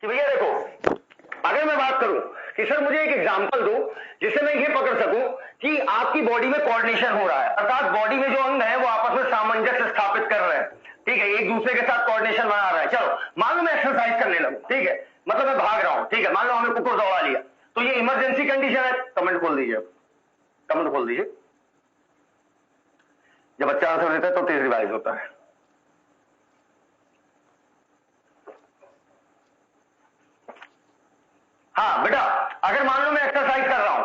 कि भैया देखो, अगर मैं बात करूं कि सर मुझे एक एग्जांपल दो जिससे मैं ये पकड़ सकूं कि आपकी बॉडी में कोऑर्डिनेशन हो रहा है, अर्थात बॉडी में जो अंग है वो आपस में सामंजस्य स्थापित कर रहे हैं, ठीक है, एक दूसरे के साथ कोऑर्डिनेशन बना रहा है। चलो मान लो मैं एक्सरसाइज करने लगूं, ठीक है, मतलब मैं भाग रहा हूं, ठीक है, मान लो हमें कुकुर दौड़ा लिया, तो ये इमरजेंसी कंडीशन है। कमेंट खोल दीजिए, कमेंट खोल दीजिए। जब बच्चा आंसर देता है तो तेज रिवाइज होता है। हाँ बेटा, अगर मान लो मैं एक्सरसाइज कर रहा हूं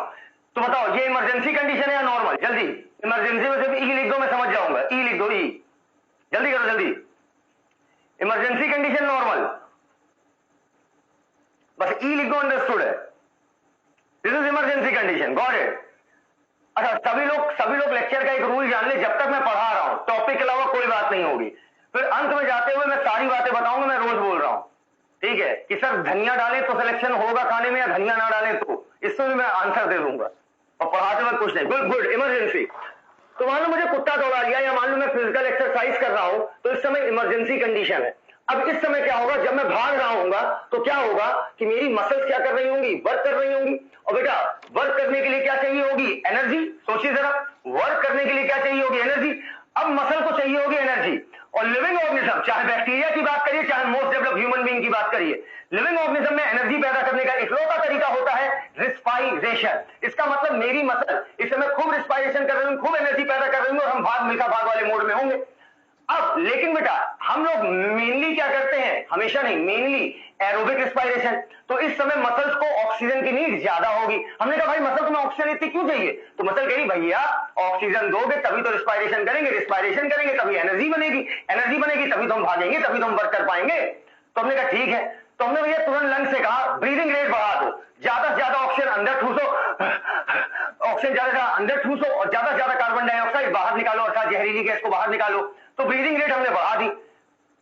तो बताओ ये इमरजेंसी कंडीशन है या नॉर्मल? जल्दी, इमरजेंसी में सिर्फ ई लिख दो, मैं समझ जाऊंगा। ई लिख दो, ई, जल्दी करो जल्दी। इमरजेंसी कंडीशन नॉर्मल, बस ई लिख दो, अंडरस्टूड है। This is emergency condition, got it. अच्छा, सभी लोग लेक्चर का एक रूल जान ले, जब तक मैं पढ़ा रहा हूं टॉपिक के अलावा कोई बात नहीं होगी, फिर अंत में जाते हुए मैं सारी बातें बताऊंगा, मैं रोज बोल रहा हूं, ठीक है, कि सर धनिया डालें तो सिलेक्शन होगा खाने में, या धनिया ना डालें तो, इसमें भी मैं आंसर दे दूंगा, और पढ़ाते वक्त कुछ नहीं। Good good, emergency. तो मान लो मुझे कुत्ता दौड़ा लिया, या मान लो मैं फिजिकल एक्सरसाइज कर रहा हूं, तो इस समय इमरजेंसी कंडीशन है। अब इस समय क्या होगा, जब मैं भाग रहा हूंगा तो क्या होगा कि मेरी मसल्स क्या कर रही होंगी, वर्क कर रही होंगी। और बेटा वर्क करने के लिए क्या चाहिए होगी, एनर्जी। सोचिए जरा, वर्क करने के लिए क्या चाहिए होगी, एनर्जी। अब मसल को चाहिए होगी एनर्जी। और लिविंग ऑर्गेनिज्म, चाहे बैक्टीरिया की बात करिए, चाहे मोस्ट डेवलप्ड ह्यूमन बीइंग की बात करिए, लिविंग ऑर्गेनिज्म में एनर्जी पैदा करने का इकलौता तरीका होता है रिस्पायरेशन। इसका मतलब मेरी मसल इस समय खूब रिस्पायरेशन कर रही हूं, खूब एनर्जी पैदा कर रही हूं, और हम भाग मिल्खा भाग वाले मोड में होंगे। अब लेकिन बेटा हम लोग मेनली क्या करते हैं, हमेशा नहीं, मेनली एरोबिक रिस्पायरेशन। तो इस समय मसल्स को ऑक्सीजन की नीड ज्यादा होगी। हमने कहा भाई मसल तुम्हें ऑक्सीजन इतनी क्यों चाहिए, तो मसल कही भैया ऑक्सीजन दोगे तभी तो रिस्पायरेशन करेंगे, रिस्पायरेशन करेंगे तभी एनर्जी बनेगी, एनर्जी बनेगी तभी तो हम भागेंगे, तभी तो हम वर्क कर पाएंगे। तो हमने कहा ठीक है, तो हमने भैया तुरंत लंग से कहा ब्रीदिंग रेट बढ़ा दो, ज्यादा से ज्यादा ऑक्सीजन अंदर ठूसो, ऑक्सीजन ज्यादा अंदर ठूसो, और ज्यादा से ज्यादा कार्बन डाइऑक्साइड बाहर निकालो, अर्थात जहरीली गैस को बाहर निकालो। तो ब्रीदिंग रेट हमने बढ़ा दी।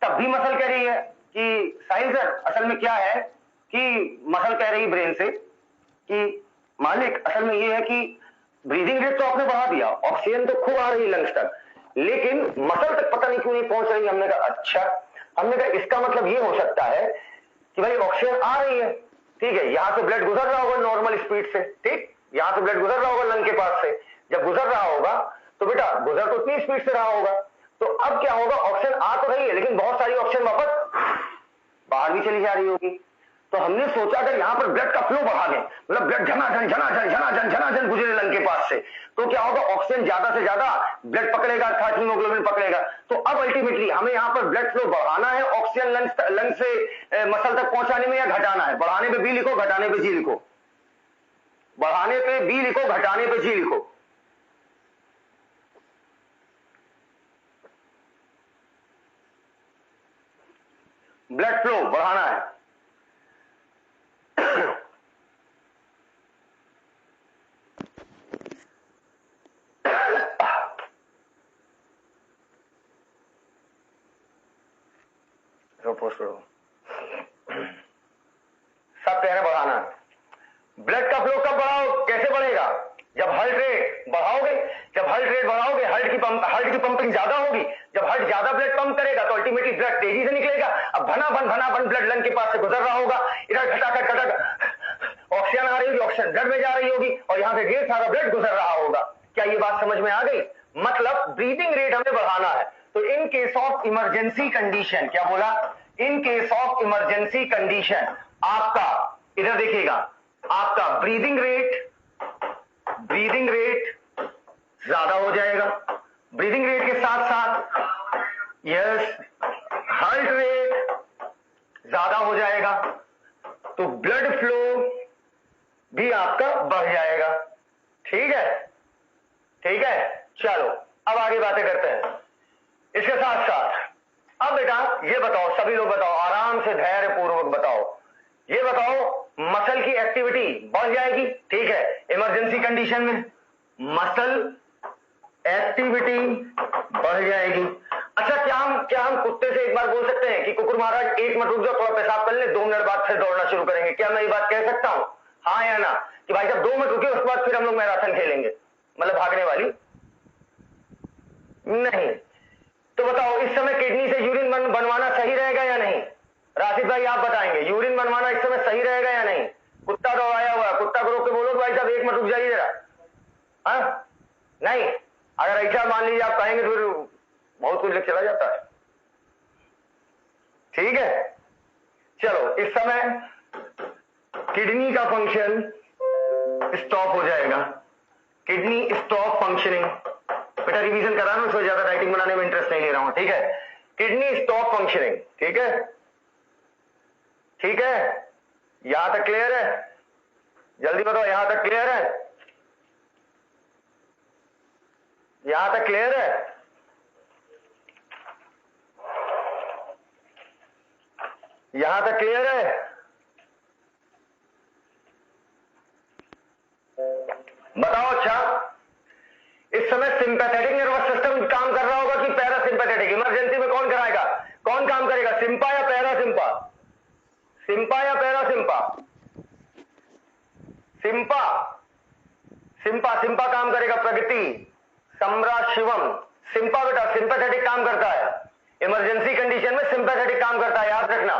तब भी मसल कह रही है कि साहिल सर असल में क्या है, कि मसल कह रही ब्रेन से कि मालिक असल में ये है कि ब्रीदिंग रेट तो आपने बढ़ा दिया, ऑक्सीजन तो खूब आ रही है लंग्स तक, लेकिन मसल तक पता नहीं क्यों नहीं पहुंच रही। हमने कहा अच्छा, हमने कहा इसका मतलब ये हो सकता है कि भाई ऑक्सीजन आ रही है, ठीक है, यहां से ब्लड गुजर रहा होगा नॉर्मल स्पीड से, ठीक, यहां से ब्लड गुजर रहा होगा लंग के पास से, जब गुजर रहा होगा तो बेटा गुजर तो इतनी स्पीड से रहा होगा, तो अब क्या होगा, ऑक्सीजन आ तो रही है लेकिन बहुत सारी ऑक्सीजन वापस बाहर भी चली जा रही होगी। तो हमने सोचा अगर यहां पर ब्लड का फ्लो बढ़ा दें, मतलब ब्लड झनाझन गुजरे लंग के पास से, तो क्या होगा, ऑक्सीजन ज्यादा से ज्यादा ब्लड पकड़ेगा, अर्थात हीमोग्लोबिन पकड़ेगा। तो अब अल्टीमेटली हमें यहां पर ब्लड फ्लो बढ़ाना है, ऑक्सीजन लंग से मसल तक पहुंचाने में, या घटाना है। बढ़ाने पे बी लिखो, घटाने पे जी लिखो, बढ़ाने पे बी लिखो, घटाने पे जी लिखो। ब्लड फ्लो बढ़ाना है। पोस्ट करो, सब कह रहे बढ़ाना है। ब्लड का फ्लो कब बढ़ाओ, कैसे बढ़ेगा, जब हार्ट रेट बढ़ाओगे, जब हार्ट रेट बढ़ाओगे हार्ट की पंपिंग ज्यादा होगी, जब हार्ट ज्यादा ब्लड पंप करेगा तो अल्टीमेटली ब्लड तेजी से निकलेगा। अब भना बन ब्लड लंग के पास से गुजर रहा होगा, इधर खटाखट ऑक्सीजन आ रही होगी, ऑक्सीजन ब्लड में जा रही होगी, और यहां से ढेर सारा ब्लड गुजर रहा होगा। क्या ये बात समझ में आ गई? मतलब ब्रीदिंग रेट हमें बढ़ाना है। तो in case of emergency condition, क्या बोला, in case of emergency condition आपका, इधर देखिएगा, आपका ब्रीदिंग रेट ज्यादा हो जाएगा, ब्रीदिंग रेट के साथ साथ यस हार्ट रेट ज्यादा हो जाएगा, तो ब्लड फ्लो भी आपका बढ़ जाएगा। ठीक है, ठीक है, चलो अब आगे बातें करते हैं। इसके साथ साथ अब बेटा ये बताओ, सभी लोग बताओ, आराम से धैर्य पूर्वक बताओ, ये बताओ मसल की एक्टिविटी बढ़ जाएगी, ठीक है, इमरजेंसी कंडीशन में मसल एक्टिविटी बढ़ जाएगी। अच्छा, क्या हम कुत्ते से एक बार बोल सकते हैं कि कुकुर महाराज 1 मिनट रुक जाओ, थोड़ा पेशाब कर ले, 2 मिनट बाद फिर दौड़ना शुरू करेंगे? क्या मैं ये बात कह सकता हूं, हाँ या ना, कि भाई साहब 2 मिनट रुके उसके बाद फिर हम लोग मैराथन खेलेंगे, मतलब भागने वाली? नहीं। तो बताओ इस समय किडनी से यूरिन बनवाना सही रहेगा या नहीं? राशिद भाई आप बताएंगे, यूरिन बनवाना रहेगा या नहीं? कुत्ता तो आया हुआ है, कुत्ता को रोक के बोलो भाई साहब 1 मिनट रुक जाइए जरा, हाँ नहीं, अगर ऐसा मान लीजिए आप कहेंगे तो फिर बहुत कुछ चला जाता है। ठीक है, चलो इस समय किडनी का फंक्शन स्टॉप हो जाएगा, किडनी स्टॉप फंक्शनिंग। बेटा रिवीजन करा ना, उसमें ज्यादा राइटिंग बनाने में इंटरेस्ट नहीं ले रहा हूं, ठीक है। किडनी स्टॉप फंक्शनिंग, ठीक है, ठीक है, यहां तक क्लियर है? जल्दी बताओ, यहां तक क्लियर है? यहां तक क्लियर है? यहां तक क्लियर है? बताओ। अच्छा, इस समय सिंपैथेटिक नर्वस सिस्टम काम कर रहा होगा कि पैरासिम्पैथेटिक? इमरजेंसी में कौन कराएगा, कौन काम करेगा, सिंपा या पैरासिम्पा? सिंपा या पैरासिम्पा? सिंपा, सिंपा, सिंपा काम करेगा। प्रगति, सम्रा, शिवम, सिंपा बेटा सिंपैथेटिक काम करता है, इमरजेंसी कंडीशन में सिंपैथेटिक काम करता है, याद रखना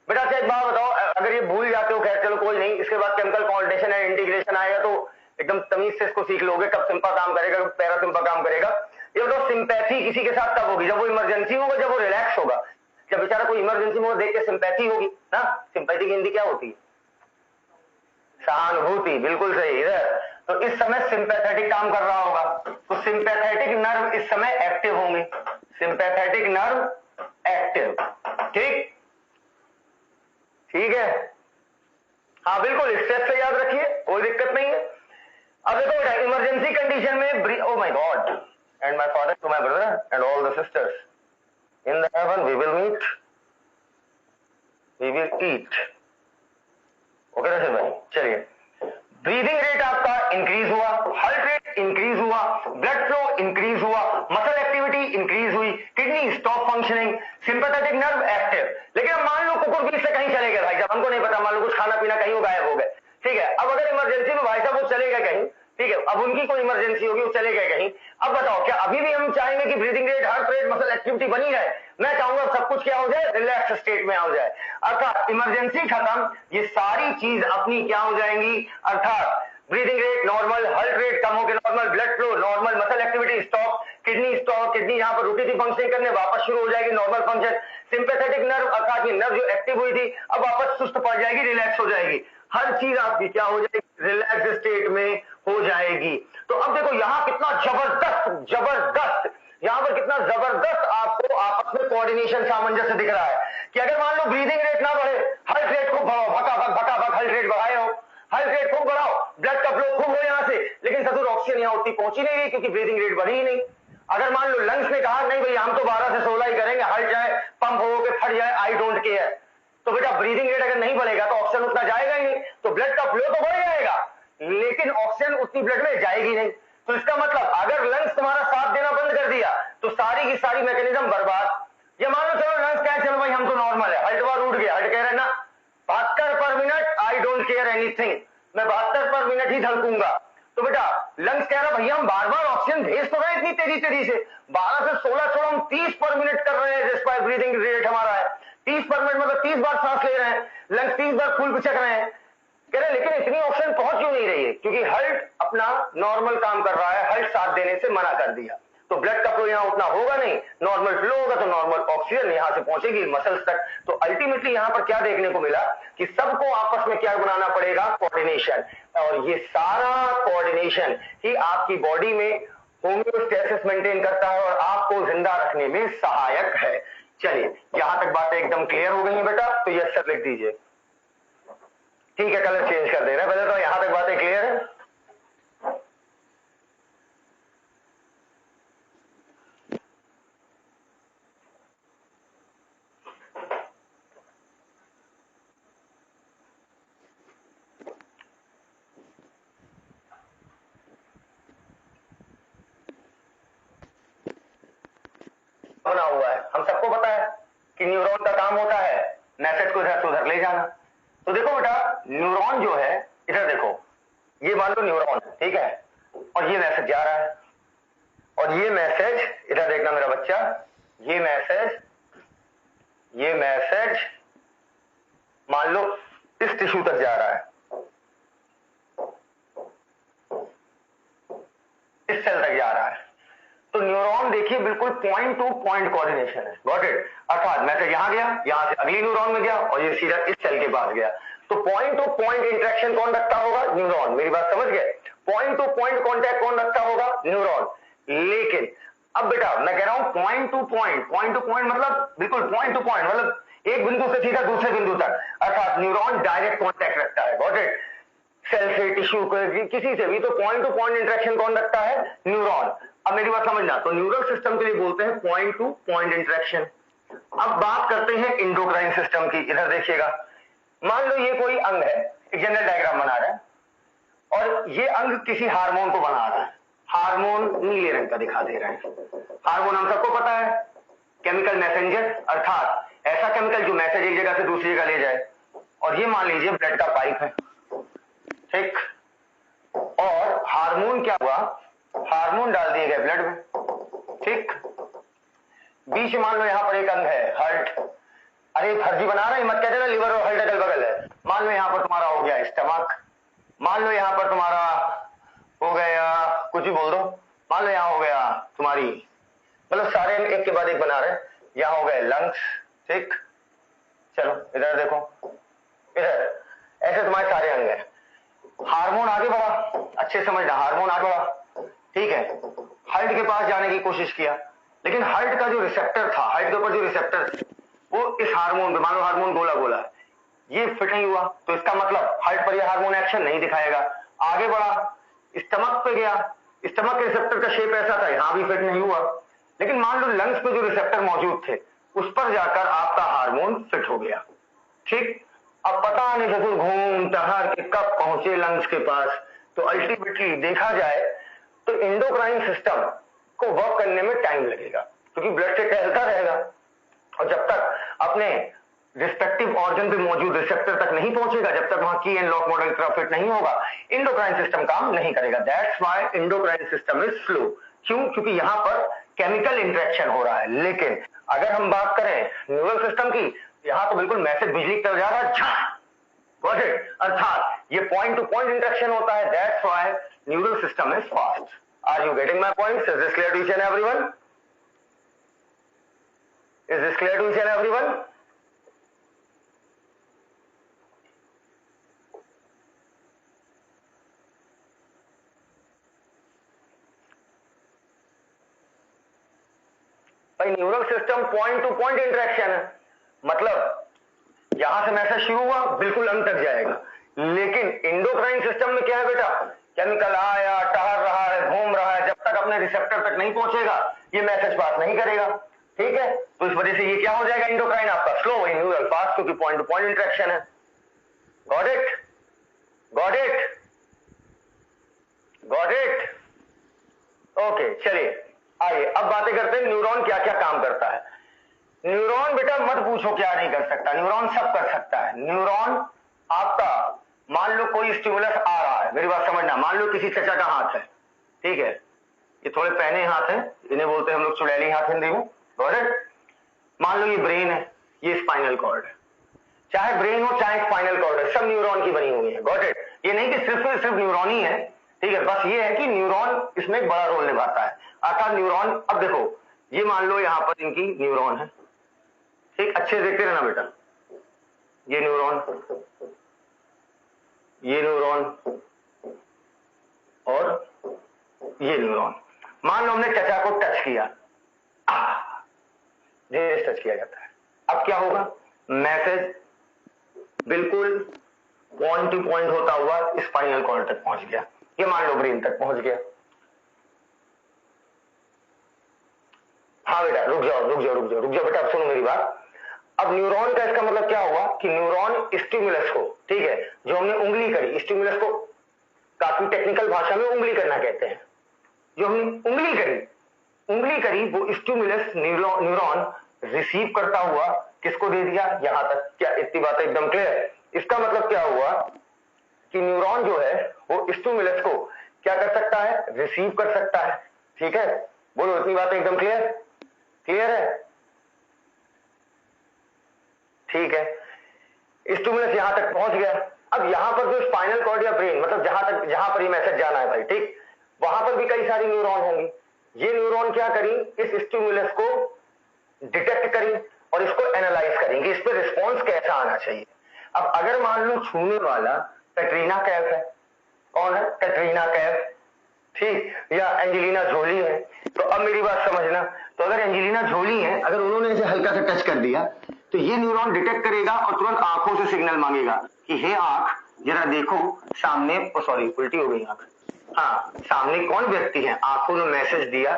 बेटा। अच्छा एक बात बताओ, अगर ये भूल जाते हो खैर चलो कोई नहीं, इसके बाद केमिकल कोऑर्डिनेशन एंड इंटीग्रेशन आएगा तो एकदम तमीज से इसको सीख लोगे, कब सिंपा काम करेगा, कब पैरासिम्पा काम करेगा। ये बताओ सिंपैथी किसी के साथ कब होगी? जब वो इमरजेंसी होगा, जब वो रिलैक्स होगा। जब बेचारा कोई इमरजेंसी में देख के सिंपैथी होगी ना, सिंपैथी की हिंदी क्या होती है? सहानुभूति, बिल्कुल सही है। तो इस समय सिंपैथेटिक काम कर रहा होगा, तो सिंपैथेटिक नर्व इस समय एक्टिव होंगे, सिंपैथेटिक नर्व एक्टिव, ठीक, ठीक है, हाँ बिल्कुल, स्टेप से याद रखिए, कोई दिक्कत नहीं है। अब देखो बेटा इमरजेंसी कंडीशन में, O my god and my father to my brother and all the sisters in the heaven we will meet, we will eat. Okay Rashid भाई, चलिए। ब्रीदिंग रेट आपका इंक्रीज हुआ, हार्ट रेट इंक्रीज हुआ, blood flow increase हुआ, muscle activity increase हुई, kidney stop functioning, sympathetic nerve active. लेकिन अब मान लो कुकुर बीच से कहीं चले गए भाई साहब, हमको नहीं पता, मान लो कुछ खाना पीना कहीं वो गायब हो गए, ठीक है। अब अगर इमरजेंसी में भाई साहब वो चले गए कहीं, ठीक है, अब उनकी कोई इमरजेंसी होगी, वो चले गए कहीं, अब बताओ क्या अभी भी हम चाहेंगे कि breathing rate, heart rate, muscle activity बनी रहे? मैं चाहूंगा सब कुछ क्या हो जाए, रिलैक्स स्टेट में हो जाए, अर्थात इमरजेंसी खत्म, ये सारी चीज अपनी क्या हो जाएंगी, अर्थात breathing rate normal, heart rate कम होकर normal, blood flow normal, muscle activity stop, kidney stop, kidney यहां पर रुकी थी फंक्शन करने, वापस शुरू हो जाएगी नॉर्मल फंक्शन, सिंपैथेटिक नर्व अर्थात ये नर्व जो एक्टिव हुई थी अब वापस सुस्त पड़ जाएगी, रिलैक्स हो जाएगी, हर चीज आपकी क्या हो जाएगी, रिलैक्स स्टेट में हो जाएगी। तो अब देखो यहां कितना जबरदस्त जबरदस्त, यहां पर कितना जबरदस्त आपको आपस में कोऑर्डिनेशन सामंजस्य दिख रहा है कि अगर मान लो ब्रीदिंग रेट ना बढ़े, हार्ट रेट खूब बढ़ाओ, भकाभक भकाभक हार्ट रेट बढ़ाए हो, हार्ट रेट खूब बढ़ाओ, ब्लड का फ्लो खूब हो यहां से, लेकिन ससुर ऑक्सीजन यहां उतनी पहुंची नहीं रही क्योंकि ब्रीदिंग रेट बढ़ी ही नहीं। अगर मान लो लंग्स ने कहा नहीं भाई हम तो 12 से 16 ही करेंगे, हट जाए, पंप हो के फट जाए, आई डोंट केयर, तो बेटा ब्रीदिंग रेट अगर नहीं बढ़ेगा तो ऑक्सीजन उतना जाएगा ही नहीं, तो ब्लड का फ्लो तो बढ़ जाएगा लेकिन ऑक्सीजन उतनी ब्लड में जाएगी नहीं। तो इसका मतलब अगर लंग्स तुम्हारा साथ देना बंद कर दिया तो सारी की सारी मैकेनिज्म बर्बाद। ये मान लो चलो लंग्स क्या, चलो भाई हम तो नॉर्मल है, हल्ट बार उठ गया, हल्ट कह रहे ना 72 पर minute, I don't care anything, मैं 72 पर मिनट ही धड़कूंगा, तो बेटा लंग्स कह रहा भैया हम बार बार ऑक्सीजन भेज तो रहे इतनी तेजी तेजी से, 12 से 16 छोड़ो हम 30 पर मिनट कर रहे हैं, जिसका ब्रीदिंग रेट हमारा है 30 पर मिनट, मतलब 30 बार सांस ले रहे हैं, लंग्स 30 बार फूल पिचक रहे हैं, कह रहे लेकिन इतनी ऑक्सीजन पहुंच क्यों नहीं रही है, क्योंकि हर्ट अपना नॉर्मल काम कर रहा है, हर्ट साथ देने से मना कर दिया, तो ब्लड का फ्लो यहां उतना होगा नहीं, नॉर्मल फ्लो होगा तो नॉर्मल ऑक्सीजन यहां से पहुंचेगी मसल्स तक। तो अल्टीमेटली यहां पर क्या देखने को मिला कि सबको आपस में क्या बनाना पड़ेगा, कोऑर्डिनेशन, और ये सारा कोऑर्डिनेशन ही आपकी बॉडी में होम्योस्टेसिस मेंटेन करता है और आपको जिंदा रखने में सहायक है। चलिए यहां तक बातें एकदम क्लियर हो गई हैं बेटा, तो यस सर लिख दीजिए, ठीक है, कलर चेंज कर देना, पहले तो यहां तक बातें क्लियर है। बना हुआ है, हम सबको पता है कि न्यूरॉन का काम होता है मैसेज को इधर से उधर ले जाना। तो देखो बेटा न्यूरॉन जो है, इधर देखो, ये मान लो न्यूरॉन, ठीक है, और ये मैसेज जा रहा है, और ये मैसेज इधर देखना मेरा बच्चा, ये मैसेज मान लो इस टिश्यू तक जा रहा है, इस सेल तक जा रहा है। तो न्यूरॉन देखिए बिल्कुल पॉइंट टू पॉइंट कोऑर्डिनेशन है, गॉट इट। अर्थात मैसेज यहां गया, यहां से अगली न्यूरॉन में गया और ये सीधा इस सेल के पास गया। तो पॉइंट टू पॉइंट इंटरेक्शन कौन रखता होगा? न्यूरॉन। मेरी बात समझ गए? पॉइंट टू पॉइंट कॉन्टैक्ट कौन रखता होगा? न्यूरॉन। लेकिन अब बेटा मैं कह रहा हूं पॉइंट टू पॉइंट मतलब बिल्कुल पॉइंट टू पॉइंट, मतलब एक बिंदु से सीधा दूसरे बिंदु तक, अर्थात न्यूरॉन डायरेक्ट कॉन्टैक्ट रखता है, गॉट इट। सेल से, टिश्यू को, किसी से भी, तो पॉइंट टू पॉइंट इंटरेक्शन कौन रखता है? न्यूरॉन। अब मेरी बात समझना, तो न्यूरल सिस्टम के लिए बोलते हैं पॉइंट टू पॉइंट इंटरेक्शन। अब बात करते हैं एंडोक्राइन सिस्टम की। इधर देखिएगा, मान लो ये कोई अंग है, एक जनरल डायग्राम बना रहा है और ये अंग किसी हार्मोन को बना रहा है। हार्मोन नीले रंग का दिखा दे रहा है। हार्मोन हम सबको पता है, केमिकल मैसेंजर, अर्थात ऐसा केमिकल जो मैसेज एक जगह से दूसरी जगह ले जाए। और ये मान लीजिए ब्लड का पाइप है, ठीक। और हार्मोन क्या हुआ? हार्मोन डाल दिए गए ब्लड में, ठीक। बीच में मान लो यहां पर एक अंग है, हार्ट। अरे फर्जी बना रहा है, मत कहते ना लिवर और हार्ट अगल बगल है। मान लो यहां पर तुम्हारा हो गया स्टमक, मान लो यहां पर तुम्हारा हो गया, कुछ भी बोल दो, मान लो यहां हो गया तुम्हारी, मतलब सारे एक के बाद एक बना रहे। यहां हो गए लंग्स, ठीक। चलो इधर देखो, इधर ऐसे तुम्हारे सारे अंग है। हार्मोन आगे बढ़ा, अच्छे समझना, हार्मोन आगे बढ़ा, ठीक है। हार्ट के पास जाने की कोशिश किया, लेकिन हार्ट का जो रिसेप्टर था, हार्ट के ऊपर जो रिसेप्टर थे, वो इस हार्मोन पे, मानो हार्मोन गोला गोला है, ये फिट नहीं हुआ। तो इसका मतलब हार्ट पर ये हार्मोन एक्शन नहीं दिखाएगा। आगे बढ़ा, स्टमक पे गया, स्टमक के रिसेप्टर का शेप ऐसा था, यहां भी फिट नहीं हुआ। लेकिन मान लो लंग्स पे जो रिसेप्टर मौजूद थे, उस पर जाकर आपका हार्मोन फिट हो गया, ठीक। अब पता नहीं चतुर घूम टहर के कब पहुंचे लंग्स के पास। तो अल्टीमेटली देखा जाए तो एंडोक्राइन सिस्टम को वर्क करने में टाइम लगेगा, क्योंकि ब्लड से टहलता रहेगा और जब तक अपने रिस्पेक्टिव ऑर्गन पे मौजूद रिसेप्टर तक नहीं पहुंचेगा, जब तक वहां की एंड लॉक मॉडल की तरह फिट नहीं होगा, एंडोक्राइन सिस्टम काम नहीं करेगा। That's why endocrine system is slow. क्यों? क्योंकि यहां पर केमिकल इंटरेक्शन हो रहा है। लेकिन अगर हम बात करें न्यूरल सिस्टम की, यहां तो बिल्कुल मैसेज बिजली की तरह जा रहा है, झा, गॉट इट। अर्थात ये पॉइंट टू पॉइंट इंटरेक्शन होता है। That's why neural system is fast. Are you getting my points? Is this clear to each and everyone? Is this clear to each and everyone? भाई neural system point to point interaction है, मतलब यहां से message शुरू हुआ, बिल्कुल अंत तक जाएगा। लेकिन एंडोक्राइन सिस्टम में क्या है बेटा? केमिकल आया, टहर रहा है, घूम रहा है, जब तक अपने रिसेप्टर तक नहीं पहुंचेगा ये मैसेज पास नहीं करेगा, ठीक है। तो इस वजह से ये क्या हो जाएगा? एंडोक्राइन आपका स्लो, वही न्यूरल फास्ट, क्योंकि पॉइंट टू पॉइंट इंटरेक्शन है। Got it? Got it? Got it? Okay, चलिए आइए अब बातें करते हैं न्यूरॉन क्या क्या काम करता है। न्यूरॉन बेटा मत पूछो क्या नहीं कर सकता, न्यूरॉन सब कर सकता है। न्यूरॉन आपका, मान लो कोई स्टिमुलस आ रहा है, मेरी बात समझना, मान लो किसी चचा का हाथ है, ठीक है, ये थोड़े पहने हाथ है, इन्हें बोलते हैं हम लोग चुड़ैली हाथ हिंदी में, गॉट इट। मान लो ये ब्रेन है, ये स्पाइनल कॉर्ड है, चाहे ब्रेन हो चाहे स्पाइनल कॉर्ड है, सब न्यूरॉन की बनी हुई है, गॉट इट। ये नहीं कि सिर्फ न्यूरॉन ही है, ठीक है, बस ये है कि न्यूरॉन इसमें एक बड़ा रोल निभाता है। अर्थात न्यूरॉन, अब देखो ये मान लो यहां पर इनकी न्यूरॉन है, ठीक, अच्छे देखते रहना बेटा, ये न्यूरॉन, ये न्यूरॉन और ये न्यूरॉन। मान लो हमने चचा को टच किया, टच किया जाता है। अब क्या होगा? मैसेज बिल्कुल पॉइंट टू पॉइंट होता हुआ स्पाइनल कॉर्ड तक पहुंच गया, ये मान लो ब्रेन तक पहुंच गया। हाँ बेटा रुक जाओ बेटा, अब सुनो मेरी बात। अब न्यूरॉन का इसका मतलब क्या हुआ कि न्यूरॉन स्टिमुलस को, ठीक है, जो हमने उंगली करी, स्टिमुलस को काफी टेक्निकल भाषा में उंगली करना कहते हैं, जो हमने उंगली करी वो स्टिमुलस न्यूरॉन रिसीव करता हुआ किसको दे दिया? यहां तक। क्या इतनी बात एकदम क्लियर? इसका मतलब क्या हुआ कि न्यूरॉन जो है वो स्टिमुलस को क्या कर सकता है? रिसीव कर सकता है, ठीक है। बोलो इतनी बात एकदम क्लियर? क्लियर है? ठीक है। स्टिमुलस यहां तक पहुंच गया। अब यहां पर जो स्पाइनल कॉर्ड या ब्रेन, मतलब जहां पर ये मैसेज जाना है भाई, ठीक, वहां पर भी कई सारी न्यूरॉन होंगी। ये न्यूरॉन क्या करी, इस स्टिमुलस को डिटेक्ट करी और इसको एनालाइज करेंगे, इस पर रिस्पॉन्स कैसा आना चाहिए। अब अगर मान लो छूने वाला कैटरीना कैफ है, कौन है, कैटरीना कैफ, ठीक, या एंजेलिना जोली है, तो अब मेरी बात समझना, तो अगर एंजेलिना जोली है, अगर उन्होंने इसे हल्का सा टच कर दिया तो ये न्यूरॉन डिटेक्ट करेगा और तुरंत आंखों से सिग्नल मांगेगा कि हे आंख जरा देखो सामने, सॉरी उल्टी हो गई आंख, हाँ सामने कौन व्यक्ति है। आंखों ने मैसेज दिया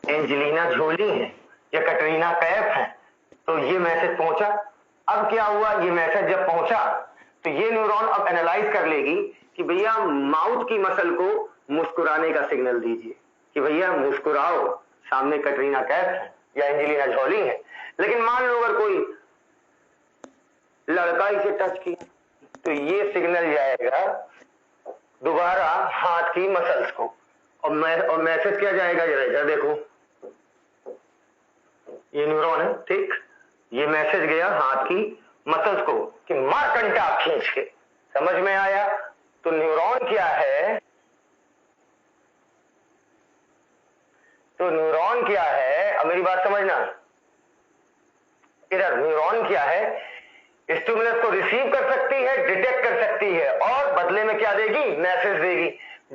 एंजेलिना जोली है या कैटरीना कैफ है, तो ये मैसेज पहुंचा। अब क्या हुआ, ये मैसेज जब पहुंचा तो ये न्यूरॉन अब एनालाइज कर लेगी कि भैया माउथ की मसल को मुस्कुराने का सिग्नल दीजिए कि भैया मुस्कुराओ, सामने कैटरीना कैफ है या एंजेलिना जोली है। लेकिन मान लो अगर कोई लड़का इसे टच किया तो ये सिग्नल जाएगा दोबारा हाथ की मसल्स को, और मैसेज क्या जाएगा, जरा देखो, ये न्यूरॉन है, ठीक, ये मैसेज गया हाथ की मसल्स को कि मार कंटा खींच के, समझ में आया। तो न्यूरॉन क्या है, तो न्यूरॉन क्या है, अब मेरी बात समझना, इधर न्यूरॉन क्या है, स्टिमुलस को रिसीव कर सकती है, डिटेक्ट कर सकती है और बदले में क्या देगी, मैसेज देगी।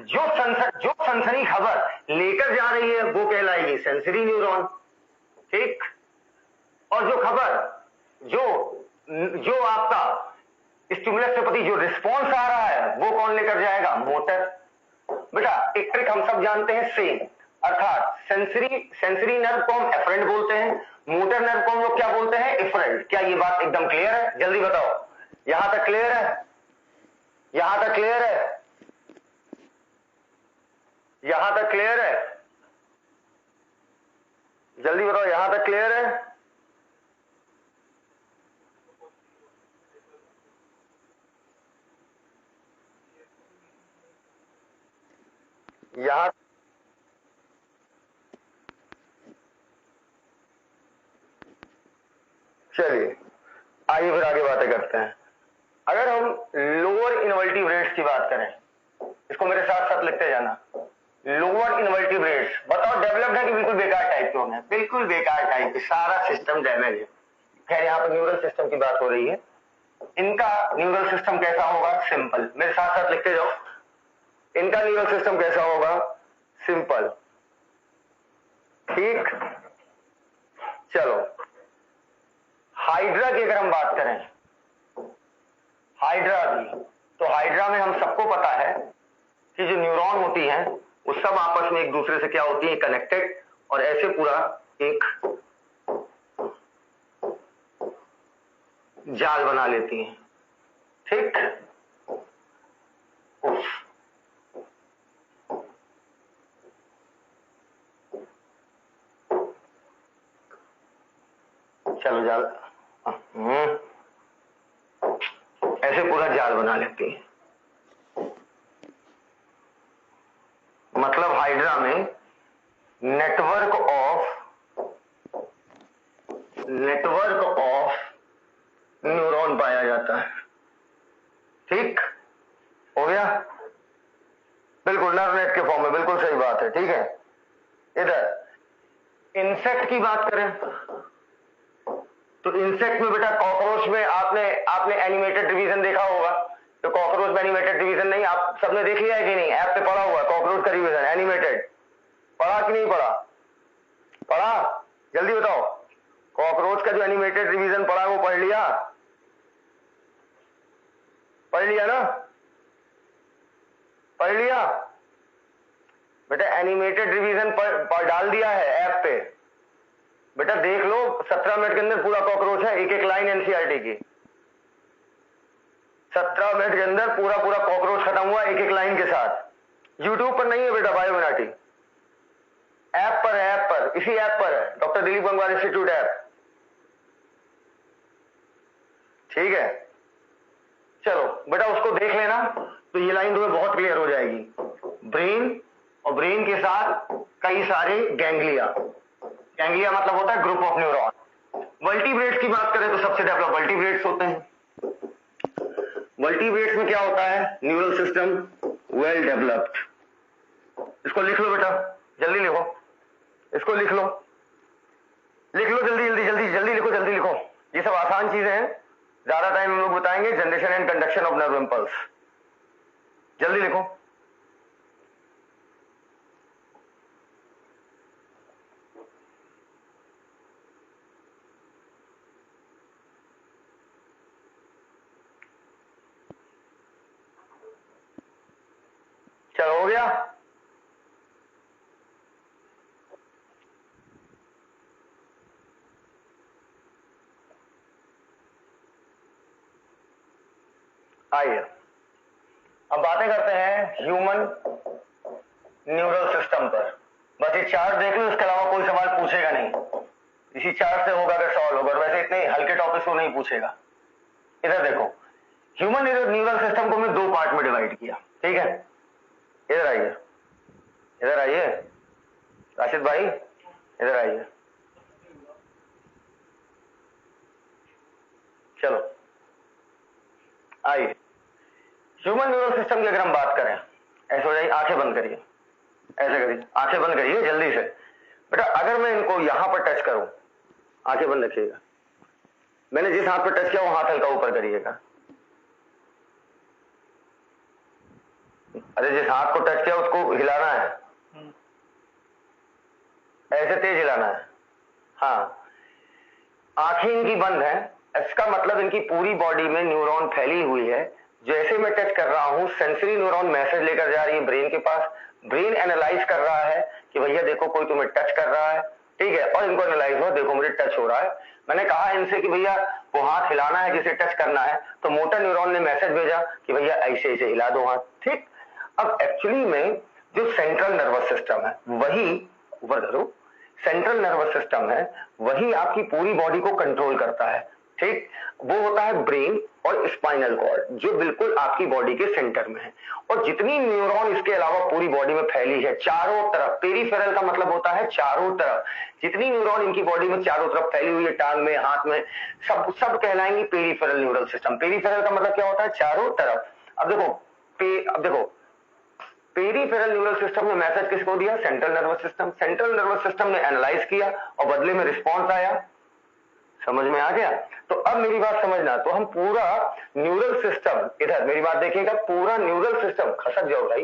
जो सनसनी खबर लेकर जा रही है वो कहलाएगी सेंसरी न्यूरॉन, ठीक, और जो खबर जो आपका स्टिमुलस के प्रति जो रिस्पॉन्स आ रहा है वो कौन लेकर जाएगा, मोटर। बेटा एक ट्रिक हम सब जानते हैं सेम, अर्थात सेंसरी नर्व को हम एफरेंट बोलते हैं, मोटर नर्व को हम लोग क्या बोलते हैं, इफरेंट। क्या ये बात एकदम क्लियर है, जल्दी बताओ, यहां तक क्लियर है, यहां तक क्लियर है, यहां तक क्लियर है, जल्दी बताओ, यहां तक क्लियर है। यहां चलिए आइए फिर आगे बातें करते हैं। अगर हम लोअर इनवर्टिब्रेट्स की बात करें, इसको मेरे साथ साथ लिखते जाना, लोअर इनवर्टिब्रेट्स बताओ डेवलप्ड है कि बिल्कुल बेकार टाइप के होंगे, बिल्कुल बेकार टाइप के, सारा सिस्टम डैमेज है। खैर यहाँ पर न्यूरल सिस्टम की बात हो रही है, इनका न्यूरल सिस्टम कैसा होगा, सिंपल, मेरे साथ साथ लिखते जाओ, इनका न्यूरल सिस्टम कैसा होगा, सिंपल, ठीक। चलो हाइड्रा की अगर हम बात करें, हाइड्रा की, तो हाइड्रा में हम सबको पता है कि जो न्यूरॉन होती हैं वो सब आपस में एक दूसरे से क्या होती है, कनेक्टेड, और ऐसे पूरा एक जाल बना लेती हैं, ठीक। चलो जाल, ऐसे पूरा जाल बना लेती है। मतलब हाइड्रा में नेटवर्क ऑफ न्यूरॉन पाया जाता है, ठीक हो गया, बिल्कुल नर्व नेट के फॉर्म में, बिल्कुल सही बात है, ठीक है। इधर इंसेक्ट की बात करें तो इंसेक्ट में बेटा कॉकरोच में आपने एनिमेटेड डिवीजन देखा होगा, तो कॉकरोच में एनिमेटेड डिवीजन नहीं, आप सबने देख लिया है कि नहीं, ऐप पे पढ़ा हुआ है कॉकरोच का डिवीजन एनिमेटेड, पढ़ा कि नहीं पढ़ा, पढ़ा, जल्दी बताओ, कॉकरोच का जो एनिमेटेड डिवीजन पढ़ा वो पढ़ लिया, पढ़ लिया ना, पढ़ लिया बेटा, एनिमेटेड डिवीजन पर डाल दिया है ऐप पे, बेटा देख लो 17 मिनट के अंदर पूरा कॉकरोच है, एक एक लाइन एनसीईआरटी की, 17 मिनट के अंदर पूरा पूरा कॉकरोच खत्म हुआ एक एक लाइन के साथ। यूट्यूब पर नहीं है बेटा बायोमिनाटी, ऐप पर है, ऐप पर, इसी ऐप पर है, doctor Dilip Gangwar institute app, ठीक है। चलो बेटा उसको देख लेना, तो ये लाइन तुम्हें बहुत क्लियर हो जाएगी, ब्रेन और ब्रेन के साथ कई सारे गैंग्लिया, गैंग्लिया मतलब होता है ग्रुप ऑफ न्यूरॉन। वर्टिब्रेट्स की बात करें तो सबसे डेवलप वर्टिब्रेट्स होते हैं, वर्टिब्रेट्स में क्या होता है? Neural system well developed. इसको लिख लो बेटा, जल्दी लिखो, इसको लिख लो, लिख लो, जल्दी जल्दी जल्दी जल्दी लिखो, जल्दी लिखो। ये सब आसान चीजें हैं, ज्यादा टाइम हम लोग बताएंगे। Generation and conduction of nerve impulse, जल्दी लिखो। चलो, हो गया? आइए अब बातें करते हैं ह्यूमन न्यूरल सिस्टम पर। बस ये चार्ट देख लो, इसके अलावा कोई सवाल पूछेगा नहीं। इसी चार्ट से होगा अगर सॉल्व होगा, और वैसे इतने हल्के टॉपिक को नहीं पूछेगा। इधर देखो, ह्यूमन न्यूरल सिस्टम को मैं दो पार्ट में डिवाइड किया, ठीक है? इधर आइए, इधर आइए राशिद भाई, इधर आइए। चलो आइए, ह्यूमन न्यूरल सिस्टम की अगर हम बात करें, ऐसे हो जाइए, आंखें बंद करिए, ऐसे करिए, आंखें बंद करिए जल्दी से। बेटा अगर मैं इनको यहां पर टच करूं, आंखें बंद रखिएगा, मैंने जिस हाथ पर टच किया वो हाथ हल्का ऊपर करिएगा। अरे जिस हाथ को टच किया उसको हिलाना है, ऐसे तेज हिलाना है। हाँ, आंखें इनकी बंद है, इसका मतलब इनकी पूरी बॉडी में न्यूरॉन फैली हुई है। जैसे मैं टच कर रहा हूं, सेंसरी न्यूरॉन मैसेज लेकर जा रही है ब्रेन के पास, ब्रेन एनालाइज कर रहा है कि भैया देखो कोई तुम्हें टच कर रहा है, ठीक है? और इनको एनालाइज हो, देखो मुझे टच हो रहा है। मैंने कहा इनसे कि भैया वो हाथ हिलाना है जिसे टच करना है, तो मोटर न्यूरॉन ने मैसेज भेजा कि भैया ऐसे ऐसे हिला दो हाथ, ठीक? अब एक्चुअली में जो सेंट्रल नर्वस सिस्टम है वही, ऊपर करो, सेंट्रल नर्वस सिस्टम है वही आपकी पूरी बॉडी को कंट्रोल करता है, ठीक? वो होता है ब्रेन और स्पाइनल कॉर्ड, जो बिल्कुल आपकी बॉडी के सेंटर में है। और जितनी न्यूरॉन इसके अलावा पूरी बॉडी में फैली है चारों तरफ, पेरिफेरल का मतलब होता है चारों तरफ, जितनी न्यूरॉन इनकी बॉडी में चारों तरफ फैली हुई है, टांग में, हाथ में, सब सब कहलाएंगी पेरिफेरल न्यूरल सिस्टम। पेरिफेरल का मतलब क्या होता है? चारों तरफ। अब देखो पेरिफेरल न्यूरल सिस्टम ने मैसेज किसको दिया? Central nervous system. Central nervous system ने एनालाइज किया और बदले में रिस्पॉन्स आया। समझ में आ गया? तो अब मेरी बात समझना, तो हम पूरा न्यूरल सिस्टम, इधर मेरी बात देखिएगा, पूरा न्यूरल सिस्टम, खसक जाओ भाई,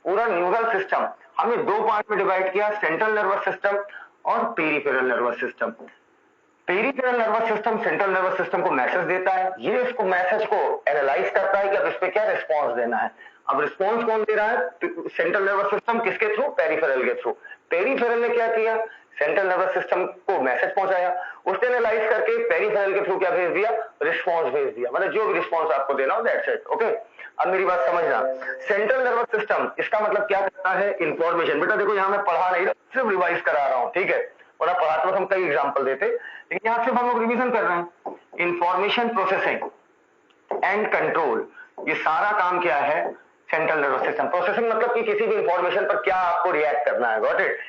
पूरा न्यूरल सिस्टम हमने दो पार्ट में डिवाइड किया, सेंट्रल नर्वस सिस्टम और peripheral nervous system. Peripheral nervous system central nervous system को मैसेज देता है, ये इसको मैसेज को एनालाइज करता है कि अब इस पे क्या रिस्पॉन्स देना है। अब रिस्पॉन्स कौन दे रहा है? Central nervous system. किसके थ्रू? पेरिफेरल के थ्रू। पेरिफेरल ने क्या किया? सेंट्रल नर्वस सिस्टम को मैसेज पहुंचाया, उसने एनालाइज करके पेरिफेरल के थ्रू क्या भेज दिया? रिस्पॉन्स भेज दिया। मतलब जो भी रिस्पॉन्स आपको देना हो, दैट्स इट, ओके? अब मेरी बात समझना, सेंट्रल नर्वस सिस्टम इसका मतलब क्या करता है? इंफॉर्मेशन। बेटा देखो यहां मैं पढ़ा नहीं, सिर्फ रिवाइज करा रहा हूं, ठीक है? और आप पढ़ाते वक्त हम कई एग्जाम्पल देते, लेकिन यहां सिर्फ हम लोग रिविजन कर रहे हैं। इंफॉर्मेशन प्रोसेसिंग एंड कंट्रोल, ये सारा काम क्या है? Central nervous system. प्रोसेसिंग मतलब कि किसी भी इंफॉर्मेशन पर क्या आपको रिएक्ट करना है, गॉट इट?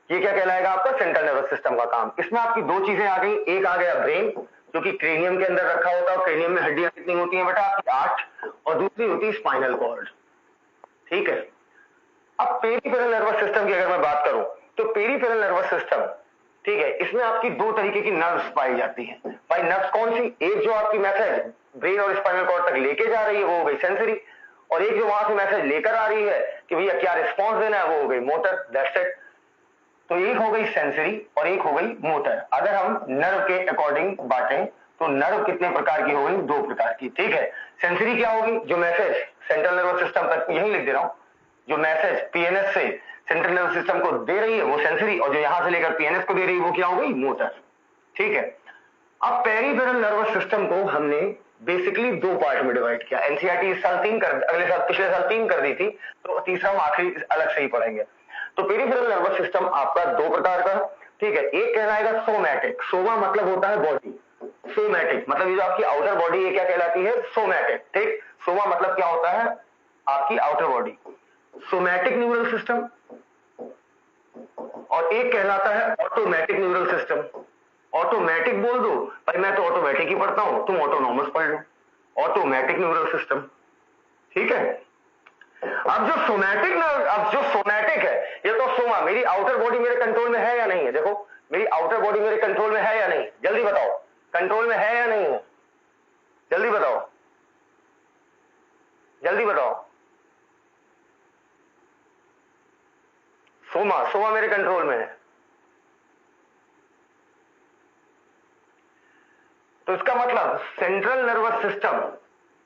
ये क्या कहलाएगा आपका? सेंट्रल नर्वस सिस्टम का काम। इसमें आपकी दो चीजें आ गई, एक आ गया ब्रेन जो कि क्रेनियम के अंदर रखा होता है, और क्रेनियम में हड्डियां कितनी होती हैं बेटा? आपकी 8, और दूसरी होती है स्पाइनल कॉर्ड, ठीक है? अब पेरिफेरल नर्वस सिस्टम की अगर मैं बात करूं, तो पेरिफेरल नर्वस सिस्टम, ठीक है, इसमें आपकी दो तरीके की नर्व्स पाई जाती हैं। भाई नर्व्स कौन सी? एक जो आपकी मैसेज ब्रेन और स्पाइनल कॉर्ड तक लेके जा रही है वो हो गई सेंसरी, और एक जो वहां से मैसेज लेकर आ रही है कि भैया क्या रिस्पॉन्स देना है, वो हो गई मोटर, दैट्स इट। तो एक हो गई सेंसरी और एक हो गई मोटर। अगर हम नर्व के अकॉर्डिंग बांटें तो नर्व कितने प्रकार की हो गई? दो प्रकार की, ठीक है? सेंसरी क्या होगी? जो मैसेज सेंट्रल नर्वस सिस्टम तक, यही लिख दे रहा हूं, जो मैसेज पीएनएस से सेंट्रल नर्वस सिस्टम को दे रही है वो सेंसरी, और जो यहां से लेकर पीएनएस को दे रही है वो क्या हो गई? मोटर, ठीक है? अब पेरिफेरल नर्वस सिस्टम को हमने बेसिकली दो पार्ट में डिवाइड किया। एनसीईआरटी इस साल 3 कर, अगले साल, पिछले साल 3 कर दी थी, तो तीसरा हम आखिरी अलग से ही पढ़ेंगे। तो पेरिफेरल नर्वस सिस्टम आपका दो प्रकार का, ठीक है? एक कहलाएगा सोमैटिक। सोमा मतलब होता है बॉडी, सोमैटिक मतलब ये जो आपकी आउटर बॉडी है क्या कहलाती है? सोमैटिक, ठीक? सोमा मतलब क्या होता है? आपकी outer body, somatic neural system. और एक कहलाता है ऑटोमेटिक न्यूरल सिस्टम। ऑटोमेटिक बोल दो भाई, मैं तो ऑटोमेटिक ही पढ़ता हूं, तुम ऑटोनॉमस पढ़ लो, ऑटोमेटिक न्यूरल सिस्टम। ठीक है, अब जो सोमैटिक है, ये तो सोमा, मेरी आउटर बॉडी मेरे कंट्रोल में है या नहीं है? देखो मेरी आउटर बॉडी मेरे कंट्रोल में है या नहीं, जल्दी बताओ, कंट्रोल में है या नहीं है? जल्दी बताओ, जल्दी बताओ। सोमा मेरे कंट्रोल में है, तो इसका मतलब सेंट्रल नर्वस सिस्टम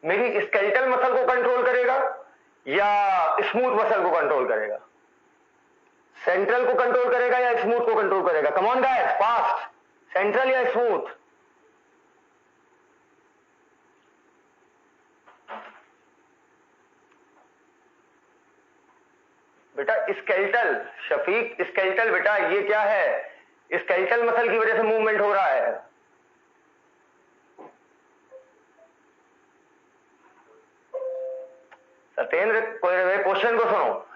मेरी स्केलेटल मसल को कंट्रोल करेगा या स्मूथ मसल को कंट्रोल करेगा? सेंट्रल को कंट्रोल करेगा या स्मूथ को कंट्रोल करेगा? Come on guys, fast, central या स्मूथ? बेटा स्केलेटल, शफीक स्केलेटल, बेटा ये क्या है? स्केलेटल मसल की वजह से मूवमेंट हो रहा है। सत्येंद्र, क्वेश्चन को सुनो।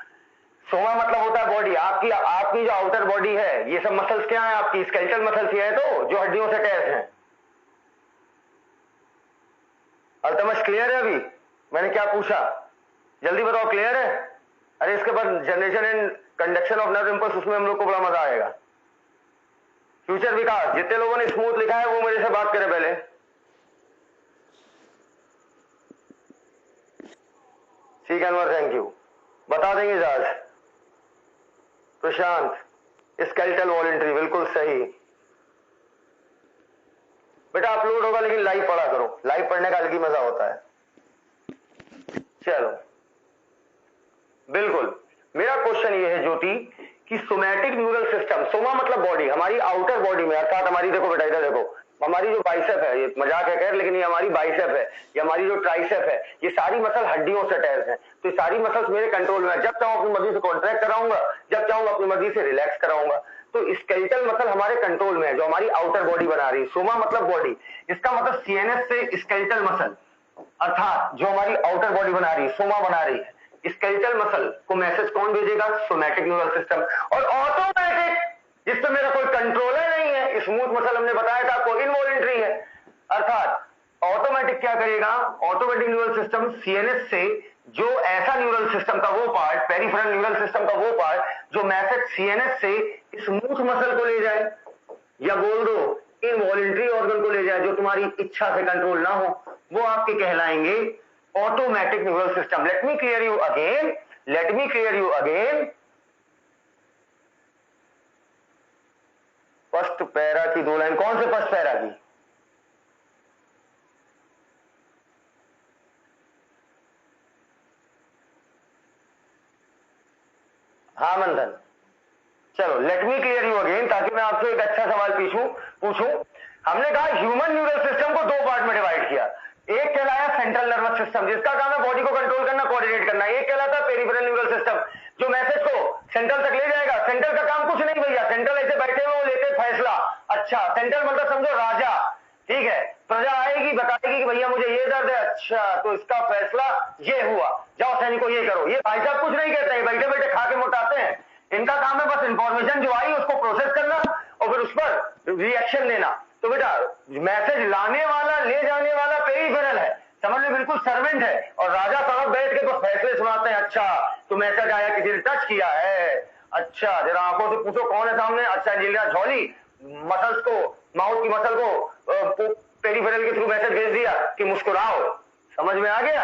सोमा मतलब होता है बॉडी, आपकी जो आउटर बॉडी है, ये सब मसल्स क्या है आपकी? स्केलेटल मसल्स ही है, तो जो हड्डियों से अटैच हैं। अल्तमश क्लियर है? अभी मैंने क्या पूछा, जल्दी बताओ, क्लियर है? अरे इसके बाद generation and conduction of nerve impulse, उसमें हम लोग को बड़ा मजा आएगा। फ्यूचर विकास, जितने लोगों ने स्मूथ लिखा है वो मेरे से बात करें पहले। ठीक है अनवर, थैंक यू, बता देंगे जहाज। प्रशांत, स्केलेटल वॉलंटरी, बिल्कुल सही बेटा, अपलोड होगा लेकिन लाइव पढ़ा करो, लाइव पढ़ने का अलग ही मजा होता है। चलो बिल्कुल, मेरा क्वेश्चन ये है ज्योति कि सोमैटिक न्यूरल सिस्टम, सोमा मतलब बॉडी, हमारी आउटर बॉडी में, अर्थात हमारी, देखो बेटा इधर देखो, हमारी जो बाइसेप है, ये मजाक है खैर, लेकिन ये हमारी बाइसेप है, ये हमारी जो ट्राइसेप है, ये सारी मसल हड्डियों से अटैच है, तो ये सारी मसल्स मेरे कंट्रोल में है। जब चाहूं अपनी मर्जी से कॉन्ट्रैक्ट कराऊंगा, जब चाहूं अपनी मर्जी से रिलैक्स कराऊंगा। तो स्केलेटल मसल हमारे कंट्रोल में है, जो हमारी आउटर बॉडी बना रही है। सोमा मतलब बॉडी, इसका मतलब सीएनएस से स्केलेटल मसल, अर्थात जो हमारी आउटर बॉडी बना रही है, सोमा बना रही है, स्केलेटल मसल को मैसेज कौन भेजेगा? Somatic neural system. और ऑटोमेटिक, जिस पे मेरा कोई कंट्रोलर नहीं है, स्मूथ मसल हमने बताया था आपको इनवॉलंटरी है, अर्थात ऑटोमेटिक क्या करेगा? ऑटोमेटिक न्यूरल सिस्टम सीएनएस से जो ऐसा न्यूरल सिस्टम का वो पार्ट, पेरिफेरल न्यूरल सिस्टम का वो पार्ट जो मैसेज सीएनएस से स्मूथ मसल को ले जाए, या बोल दो इनवॉलंटरी ऑर्गन को ले जाए, जो तुम्हारी इच्छा से कंट्रोल ना हो, वो आपके कहलाएंगे automatic neural system. Let me clear you again, first para की 2 लाइन, कौन से फर्स्ट पैरा की? हाँ मंथन, चलो late me clear you again, ताकि मैं आपसे एक अच्छा सवाल पूछूं। हमने कहा ह्यूमन न्यूरल सिस्टम को 2 पार्ट में डिवाइड किया। एक कहलाया सेंट्रल नर्वस सिस्टम, जिसका काम है बॉडी को कंट्रोल करना, कोऑर्डिनेट करना। एक कहलाता पेरिफेरल न्यूरल सिस्टम, जो मैसेज को सेंट्रल तक ले जाएगा। सेंट्रल का काम कुछ नहीं भैया, सेंट्रल ऐसे बैठे हुए वो लेते फैसला। अच्छा, सेंट्रल मतलब समझो राजा, ठीक है, प्रजा आएगी बताएगी कि भैया मुझे ये दर्द है, अच्छा तो इसका फैसला ये हुआ, जाओ सैनिकों ये करो। ये भाई साहब कुछ नहीं कहते हैं, बैठे बैठे खा के मोटाते हैं। इनका काम है बस इंफॉर्मेशन जो आई उसको प्रोसेस करना और फिर उस पर रिएक्शन देना। तो बेटा मैसेज लाने वाला ले जाने वाला पेरिफेरल है, समझ लो बिल्कुल सर्वेंट है, और राजा साहब बैठ के तो फैसले सुनाते हैं। अच्छा तो मैसेज आया, किसी ने टच किया है, अच्छा जरा आंखों से पूछो कौन है सामने, अच्छा एंजेलिना जॉली, मसल्स को, माउथ की मसल को पेरिफेरल के थ्रू मैसेज भेज दिया कि मुस्कुराओ। समझ में आ गया?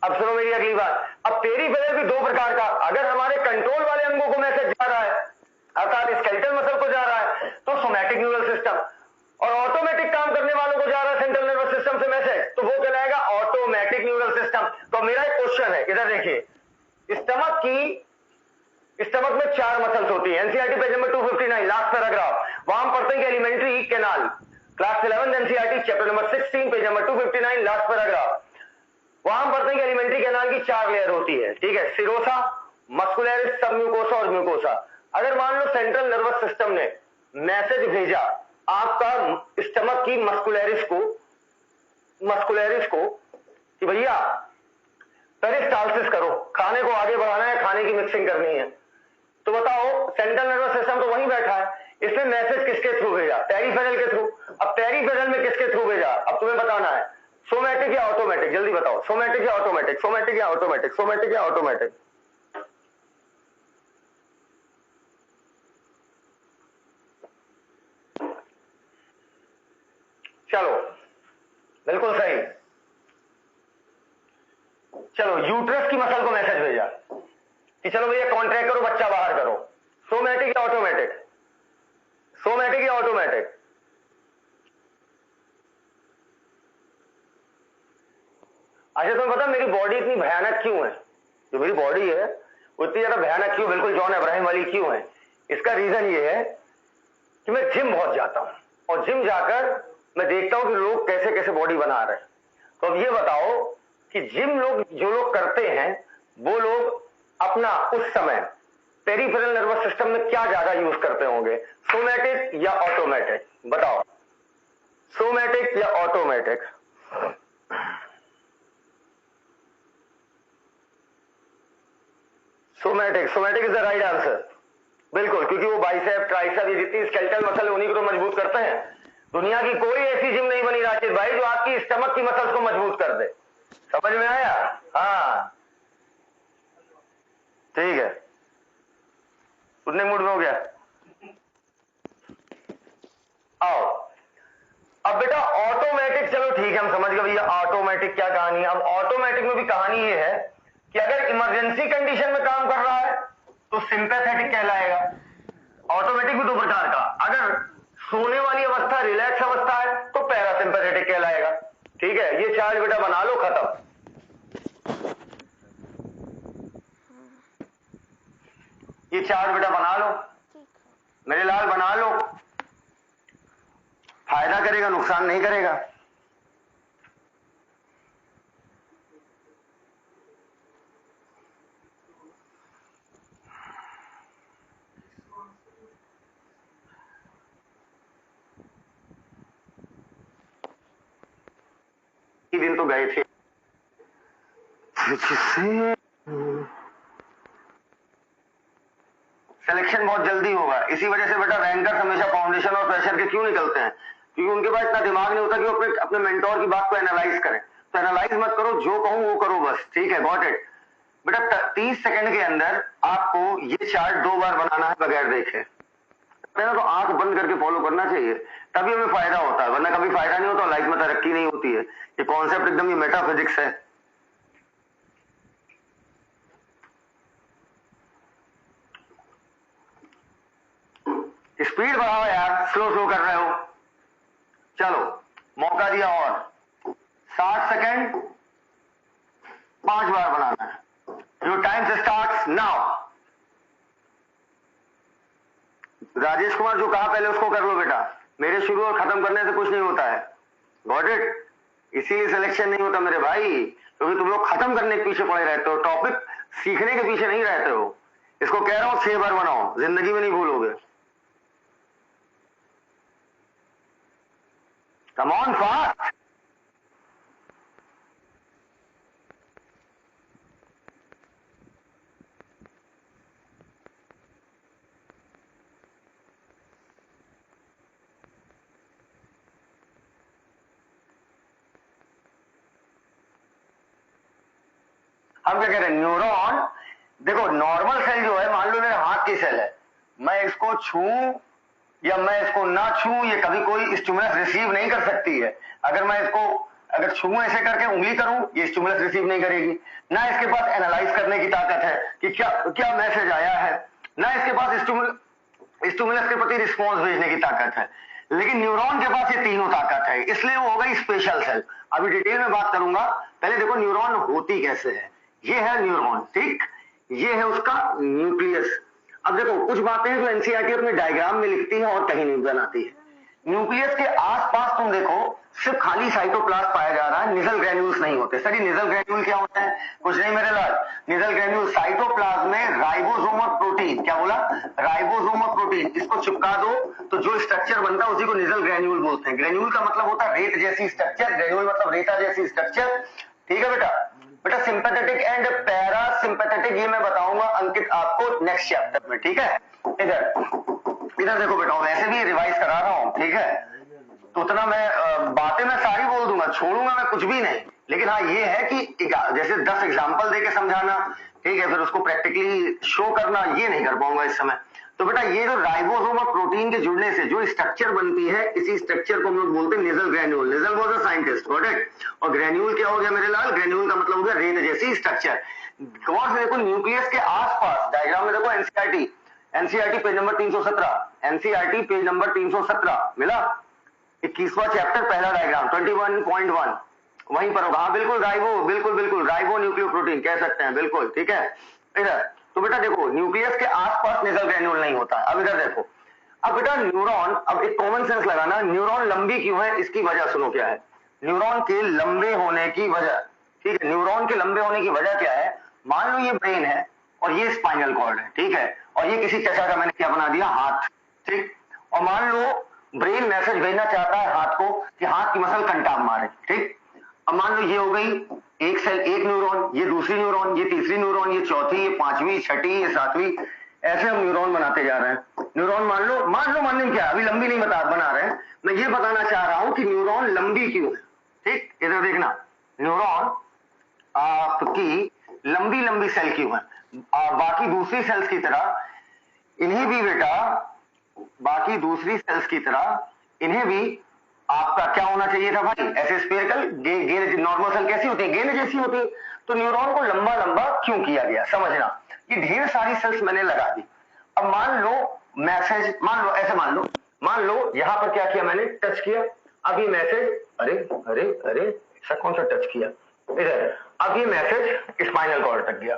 अब सुनो मेरी अगली बात। अब पेरिफेरल भी 2 प्रकार का, अगर हमारे कंट्रोल वाले अंगों को मैसेज जा रहा है, अर्थात स्केलेटल मसल को जा रहा है, तो सोमैटिक न्यूरल सिस्टम, और ऑटोमेटिक काम करने वालों को जा रहा है सेंट्रल नर्वस सिस्टम से मैसेज, तो वो कहलाएगा ऑटोमेटिक न्यूरल सिस्टम। तो मेरा एक क्वेश्चन है, इधर देखिए, स्टमक में 4 मसल्स होती है। NCERT page number 259 last paragraph, वहां पढ़ते हैं कि alimentary canal, class 11 NCERT chapter number 16 page number 259 last paragraph, वहां पढ़ते हैं कि एलिमेंट्री कैनाल की 4 लेयर होती है, ठीक है, सिरोसा, मस्कुलरिस, सबम्यूकोसा और म्यूकोसा। अगर मान लो सेंट्रल नर्वस सिस्टम ने मैसेज भेजा आपका स्टमक की मस्कुलरिस को कि भैया पेरिस्टाल्सिस करो, खाने को आगे बढ़ाना है, खाने की मिक्सिंग करनी है, तो बताओ सेंट्रल नर्वस सिस्टम तो वहीं बैठा है, इसने मैसेज किसके थ्रू भेजा? पेरिफेरल के थ्रू। अब पेरिफेरल में किसके थ्रू भेजा? अब तुम्हें बताना है। सोमैटिक या ऑटोमेटिक, जल्दी बताओ, सोमैटिक या ऑटोमेटिक, सोमैटिक या ऑटोमेटिक, सोमैटिक या ऑटोमेटिक? चलो बिल्कुल सही। चलो यूट्रस की मसल को मैसेज भेजा कि चलो भैया कॉन्ट्रैक्ट करो, बच्चा बाहर करो। सोमैटिक या ऑटोमेटिक, सोमैटिक या ऑटोमेटिक? अच्छा तुम्हें पता मेरी बॉडी इतनी भयानक क्यों है? जो मेरी बॉडी है वो इतनी ज्यादा भयानक क्यों, बिल्कुल जॉन अब्राहम वाली क्यों है? इसका रीजन ये है कि मैं जिम बहुत जाता हूं और जिम जाकर मैं देखता हूं कि लोग कैसे कैसे बॉडी बना रहे हैं। तो अब ये बताओ कि जिम लोग जो लोग करते हैं वो लोग अपना उस समय पेरिफेरल नर्वस सिस्टम में क्या ज्यादा यूज करते होंगे, सोमैटिक या ऑटोमेटिक? बताओ, सोमैटिक या automatic? Somatic, somatic is the right answer. बिल्कुल, क्योंकि वो बाइसेप ट्राइसेप ये जितनी स्केलेटल मसल उन्हीं को तो मजबूत करते हैं। दुनिया की कोई ऐसी जिम नहीं बनी राशिद भाई जो आपकी स्टमक की मसल्स को मजबूत कर दे। समझ में आया? हाँ ठीक है, उतने मूड में हो गया। आओ अब बेटा ऑटोमेटिक, चलो ठीक है हम समझ गए भैया ऑटोमेटिक क्या कहानी है। अब ऑटोमेटिक में भी कहानी ये है कि अगर इमरजेंसी कंडीशन में काम कर रहा है तो सिंपैथेटिक कहलाएगा। ऑटोमेटिक भी दो प्रकार का, अगर सोने वाली अवस्था रिलैक्स अवस्था है तो पैरासिम्पैथेटिक कहलाएगा। ठीक है, ये चार्ज बेटा बना लो, खत्म। ये चार्ट बेटा बना लो मेरे लाल, बना लो। फायदा करेगा, नुकसान नहीं करेगा। दिन तो गए थे सिलेक्शन बहुत जल्दी होगा। इसी वजह से बेटा रैंकर्स हमेशा फाउंडेशन और प्रेशर के क्यों निकलते हैं? क्योंकि उनके पास इतना दिमाग नहीं होता कि वो अपने मेंटोर की बात को एनालाइज करें। तो एनालाइज मत करो, जो कहूं वो करो बस। ठीक है, गॉट इट बेटा। 30 सेकंड के अंदर आपको ये चार्ट 2 बार बनाना है बगैर देखे। पहले तो आंख बंद करके फॉलो करना चाहिए, तभी हमें फायदा होता है, वरना कभी फायदा नहीं होता, लाइफ में तरक्की नहीं होती है। ये कॉन्सेप्ट एकदम ये मेटाफिजिक्स है। स्पीड बढ़ाओ यार, स्लो स्लो कर रहे हो। चलो मौका दिया और 60 सेकंड 5 बार बनाना है। Your time starts now. Rajesh Kumar जो कहा पहले उसको कर लो बेटा। मेरे शुरू और खत्म करने से कुछ नहीं होता है, गॉट इट? इसीलिए सिलेक्शन नहीं होता मेरे भाई, क्योंकि तुम लोग खत्म करने के पीछे पड़े रहते हो, टॉपिक सीखने के पीछे नहीं रहते हो। इसको कह रहा हूं 6 बार बनाओ, जिंदगी में नहीं भूलोगे। Come on fast. हम क्या कह रहे हैं, न्यूरॉन देखो, नॉर्मल सेल जो है, मान लो मेरे हाथ की सेल है, मैं इसको छूं या मैं इसको ना छूं, ये कभी कोई स्टिमुलस रिसीव नहीं कर सकती है। अगर मैं इसको अगर छूं ऐसे करके उंगली करूं, ये स्टिमुलस रिसीव नहीं करेगी। ना इसके पास एनालाइज करने की ताकत है कि क्या क्या मैसेज आया है, ना इसके पास स्टिमुलस के प्रति रिस्पॉन्स भेजने की ताकत है। लेकिन न्यूरॉन के पास ये तीनों ताकत है, इसलिए वो हो गई स्पेशल सेल। अभी डिटेल में बात करूंगा, पहले देखो न्यूरॉन होती कैसे है। ये है न्यूरॉन, ठीक, ये है उसका न्यूक्लियस। अब देखो कुछ बातें हैं जो एनसीईआरटी अपने डायग्राम में लिखती है और कहीं नहीं बनाती है। न्यूक्लियस के आसपास तुम देखो सिर्फ खाली साइटोप्लाज्म पाया जा रहा है, निजल ग्रैन्यूल्स नहीं होते। सर ये निजल ग्रैन्यूल क्या होता है? कुछ नहीं मेरे लाल, निजल ग्रैन्यूल साइटोप्लाज्म में राइबोसोमल प्रोटीन, क्या बोला? राइबोसोमल प्रोटीन, इसको चिपका दो तो जो स्ट्रक्चर बनता है उसी को निजल ग्रैन्यूल बोलते हैं। ग्रैन्यूल का मतलब होता है रेत जैसी स्ट्रक्चर, ग्रैन्यूल मतलब रेता जैसी स्ट्रक्चर। ठीक है बेटा। बेटा सिंपैथेटिक एंड पैरासिम्पैथेटिक ये मैं बताऊंगा अंकित आपको नेक्स्ट चैप्टर में। ठीक है, इधर इधर देखो बेटा, वैसे भी रिवाइज करा रहा हूं, ठीक है। तो उतना मैं बातें मैं सारी बोल दूंगा, छोड़ूंगा मैं कुछ भी नहीं। लेकिन हाँ ये है कि जैसे 10 एग्जाम्पल देके समझाना, ठीक है, फिर उसको प्रैक्टिकली शो करना, ये नहीं कर पाऊंगा इस समय। तो बेटा ये जो राइबोसोम और प्रोटीन के जुड़ने से जो स्ट्रक्चर बनती है, इसी स्ट्रक्चर को हम लोग बोलते हैं nasal granule. Nasal was a scientist, got it. और ग्रैन्यूल क्या हो गया मेरे लाल? ग्रैन्यूल का मतलब हो गया रेत जैसी स्ट्रक्चर। गौर से देखो न्यूक्लियस के आसपास, डायग्राम में देखो NCERT, NCERT page number 317, NCERT page number 317 मिला, 21वां चैप्टर पहला डायग्राम 21.1 वहीं पर होगा। हाँ बिल्कुल राइबो, बिल्कुल बिल्कुल राइबो न्यूक्लियो प्रोटीन कह सकते हैं, बिल्कुल ठीक है। इधर तो बेटा देखो न्यूक्लियस के आसपास नेजल ग्रैन्यूल नहीं होता। अब इधर देखो, अब बेटा न्यूरॉन, अब एक कॉमन सेंस लगाना, न्यूरॉन लंबी क्यों है इसकी वजह सुनो क्या है। न्यूरॉन के लंबे होने की वजह, ठीक है, न्यूरॉन के लंबे होने की वजह क्या है? मान लो ये ब्रेन है और ये स्पाइनल कॉर्ड है, ठीक है, और ये किसी चचा का मैंने क्या बना दिया? हाथ, ठीक। और मान लो ब्रेन मैसेज भेजना चाहता है हाथ को कि हाथ की मसल कंटाप मारे, ठीक। अब मान लो ये हो गई एक सेल, एक न्यूरॉन, ये दूसरी न्यूरॉन, ये तीसरी न्यूरॉन, ये चौथी, ये पांचवी, छठी, ये सातवीं, ऐसे हम न्यूरॉन बनाते जा रहे हैं। न्यूरॉन मान लो मानने क्या, अभी लंबी नहीं बना रहे हैं, मैं ये बताना चाह रहा हूं कि न्यूरॉन लंबी क्यों है, ठीक। इधर देखना, न्यूरॉन आपकी लंबी लंबी सेल क्यों है? बाकी दूसरी सेल्स की तरह इन्हें भी बेटा, बाकी दूसरी सेल्स की तरह इन्हें भी आपका क्या होना चाहिए था भाई? ऐसे स्फेरिकल गेंद, नॉर्मल सेल कैसी होती है? गेंद जैसी होती है। तो न्यूरॉन को लंबा लंबा क्यों किया गया समझना। ये ढेर सारी सेल्स मैंने लगा दी। अब मान लो मैसेज, मान लो ऐसे, मान लो यहां पर क्या किया मैंने? टच किया। अब ये मैसेज, अरे अरे अरे ऐसा कौन सा टच किया? इधर। अब ये मैसेज स्पाइनल कॉर्ड तक गया,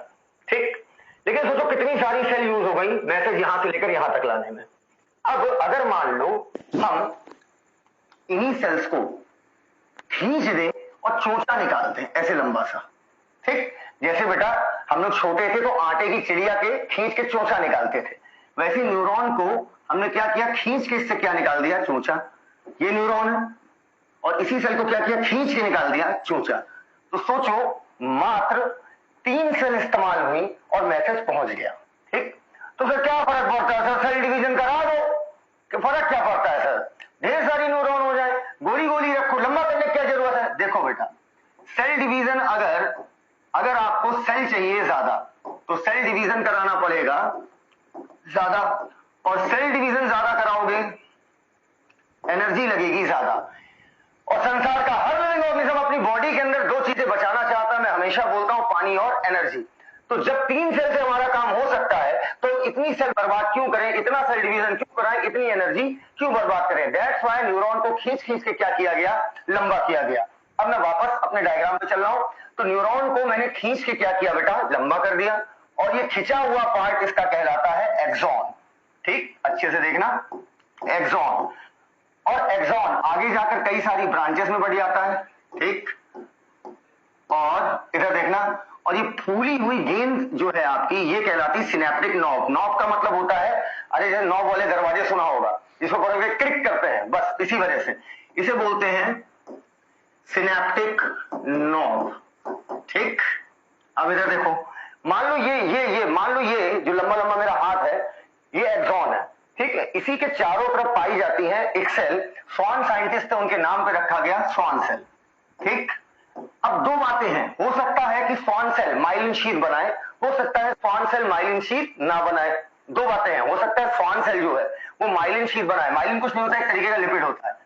ठीक। लेकिन सोचो कितनी सारी सेल यूज हो गई मैसेज यहां से लेकर यहां तक लाने में। अब अगर मान लो हम इन्हीं सेल्स को खींच दें और चोंचा निकाल दें ऐसे लंबा सा, ठीक। जैसे बेटा हम लोग छोटे थे तो आटे की चिड़िया के खींच के चोंचा निकालते थे, वैसे न्यूरॉन को हमने क्या किया? खींच के इससे क्या निकाल दिया? चोंचा। ये न्यूरॉन है और इसी सेल को क्या किया? खींच के निकाल दिया चोंचा। तो सोचो मात्र 3 सेल इस्तेमाल हुई और मैसेज पहुंच गया, ठीक। तो फिर क्या फर्क पड़ता है सर? सेल डिवीजन करा दो, कि फर्क क्या पड़ता है सर? ढेर सारी न्यूरॉन हो जाए, गोली गोली रखो, लंबा करने की क्या जरूरत है? देखो बेटा सेल डिवीजन, अगर आपको सेल चाहिए ज्यादा तो सेल डिवीजन कराना पड़ेगा ज्यादा, और सेल डिवीजन ज्यादा कराओगे एनर्जी लगेगी ज्यादा। और संसार का हर लिविंग ऑर्गेनिज्म अपनी बॉडी के अंदर 2 चीजें बचाना चाहता है, मैं हमेशा बोलता हूं, पानी और एनर्जी। तो जब 3 सेल से हमारा काम हो सकता है तो इतनी सेल बर्बाद क्यों करें, इतना सेल डिवीजन क्यों कराएं, इतनी एनर्जी क्यों बर्बाद करें? दैट्स व्हाई न्यूरॉन को खींच खींच के क्या किया गया? लंबा किया गया। अब मैं वापस अपने डायग्राम पे चल रहा हूं। तो न्यूरॉन को मैंने खींच के क्या किया बेटा? लंबा कर दिया। और ये खिंचा हुआ पार्ट इसका कहलाता है एक्सॉन, ठीक। अच्छे से देखना, एक्सॉन। और एक्सॉन आगे जाकर कई सारी ब्रांचेस में बढ़ जाता है, ठीक। और इधर देखना, और ये फूली हुई गेंद जो है आपकी, ये कहलाती सिनेप्टिक नॉब। नॉब का मतलब होता है, अरे जैसे नॉब वाले दरवाजे सुना होगा, जिसको पकड़ के क्लिक करते हैं, बस इसी वजह से इसे बोलते हैं सिनेप्टिक नॉब, ठीक। अब इधर देखो, मान लो मान लो ये जो लंबा लंबा मेरा हाथ है ये एक्सॉन है, ठीक है। इसी के चारों तरफ पाई जाती है एक सेल, स्वान साइंटिस्ट है उनके नाम पे रखा गया स्वान सेल, ठीक। अब 2 बातें हैं, हो सकता है कि स्वान सेल माइलिन शीथ बनाए, हो सकता है स्वान सेल माइलिन शीथ ना बनाए। 2 बातें हैं, हो सकता है स्वान सेल जो है वो माइलिन शीथ बनाए। माइलिन कुछ नहीं होता, एक तरीके का लिपिड होता है।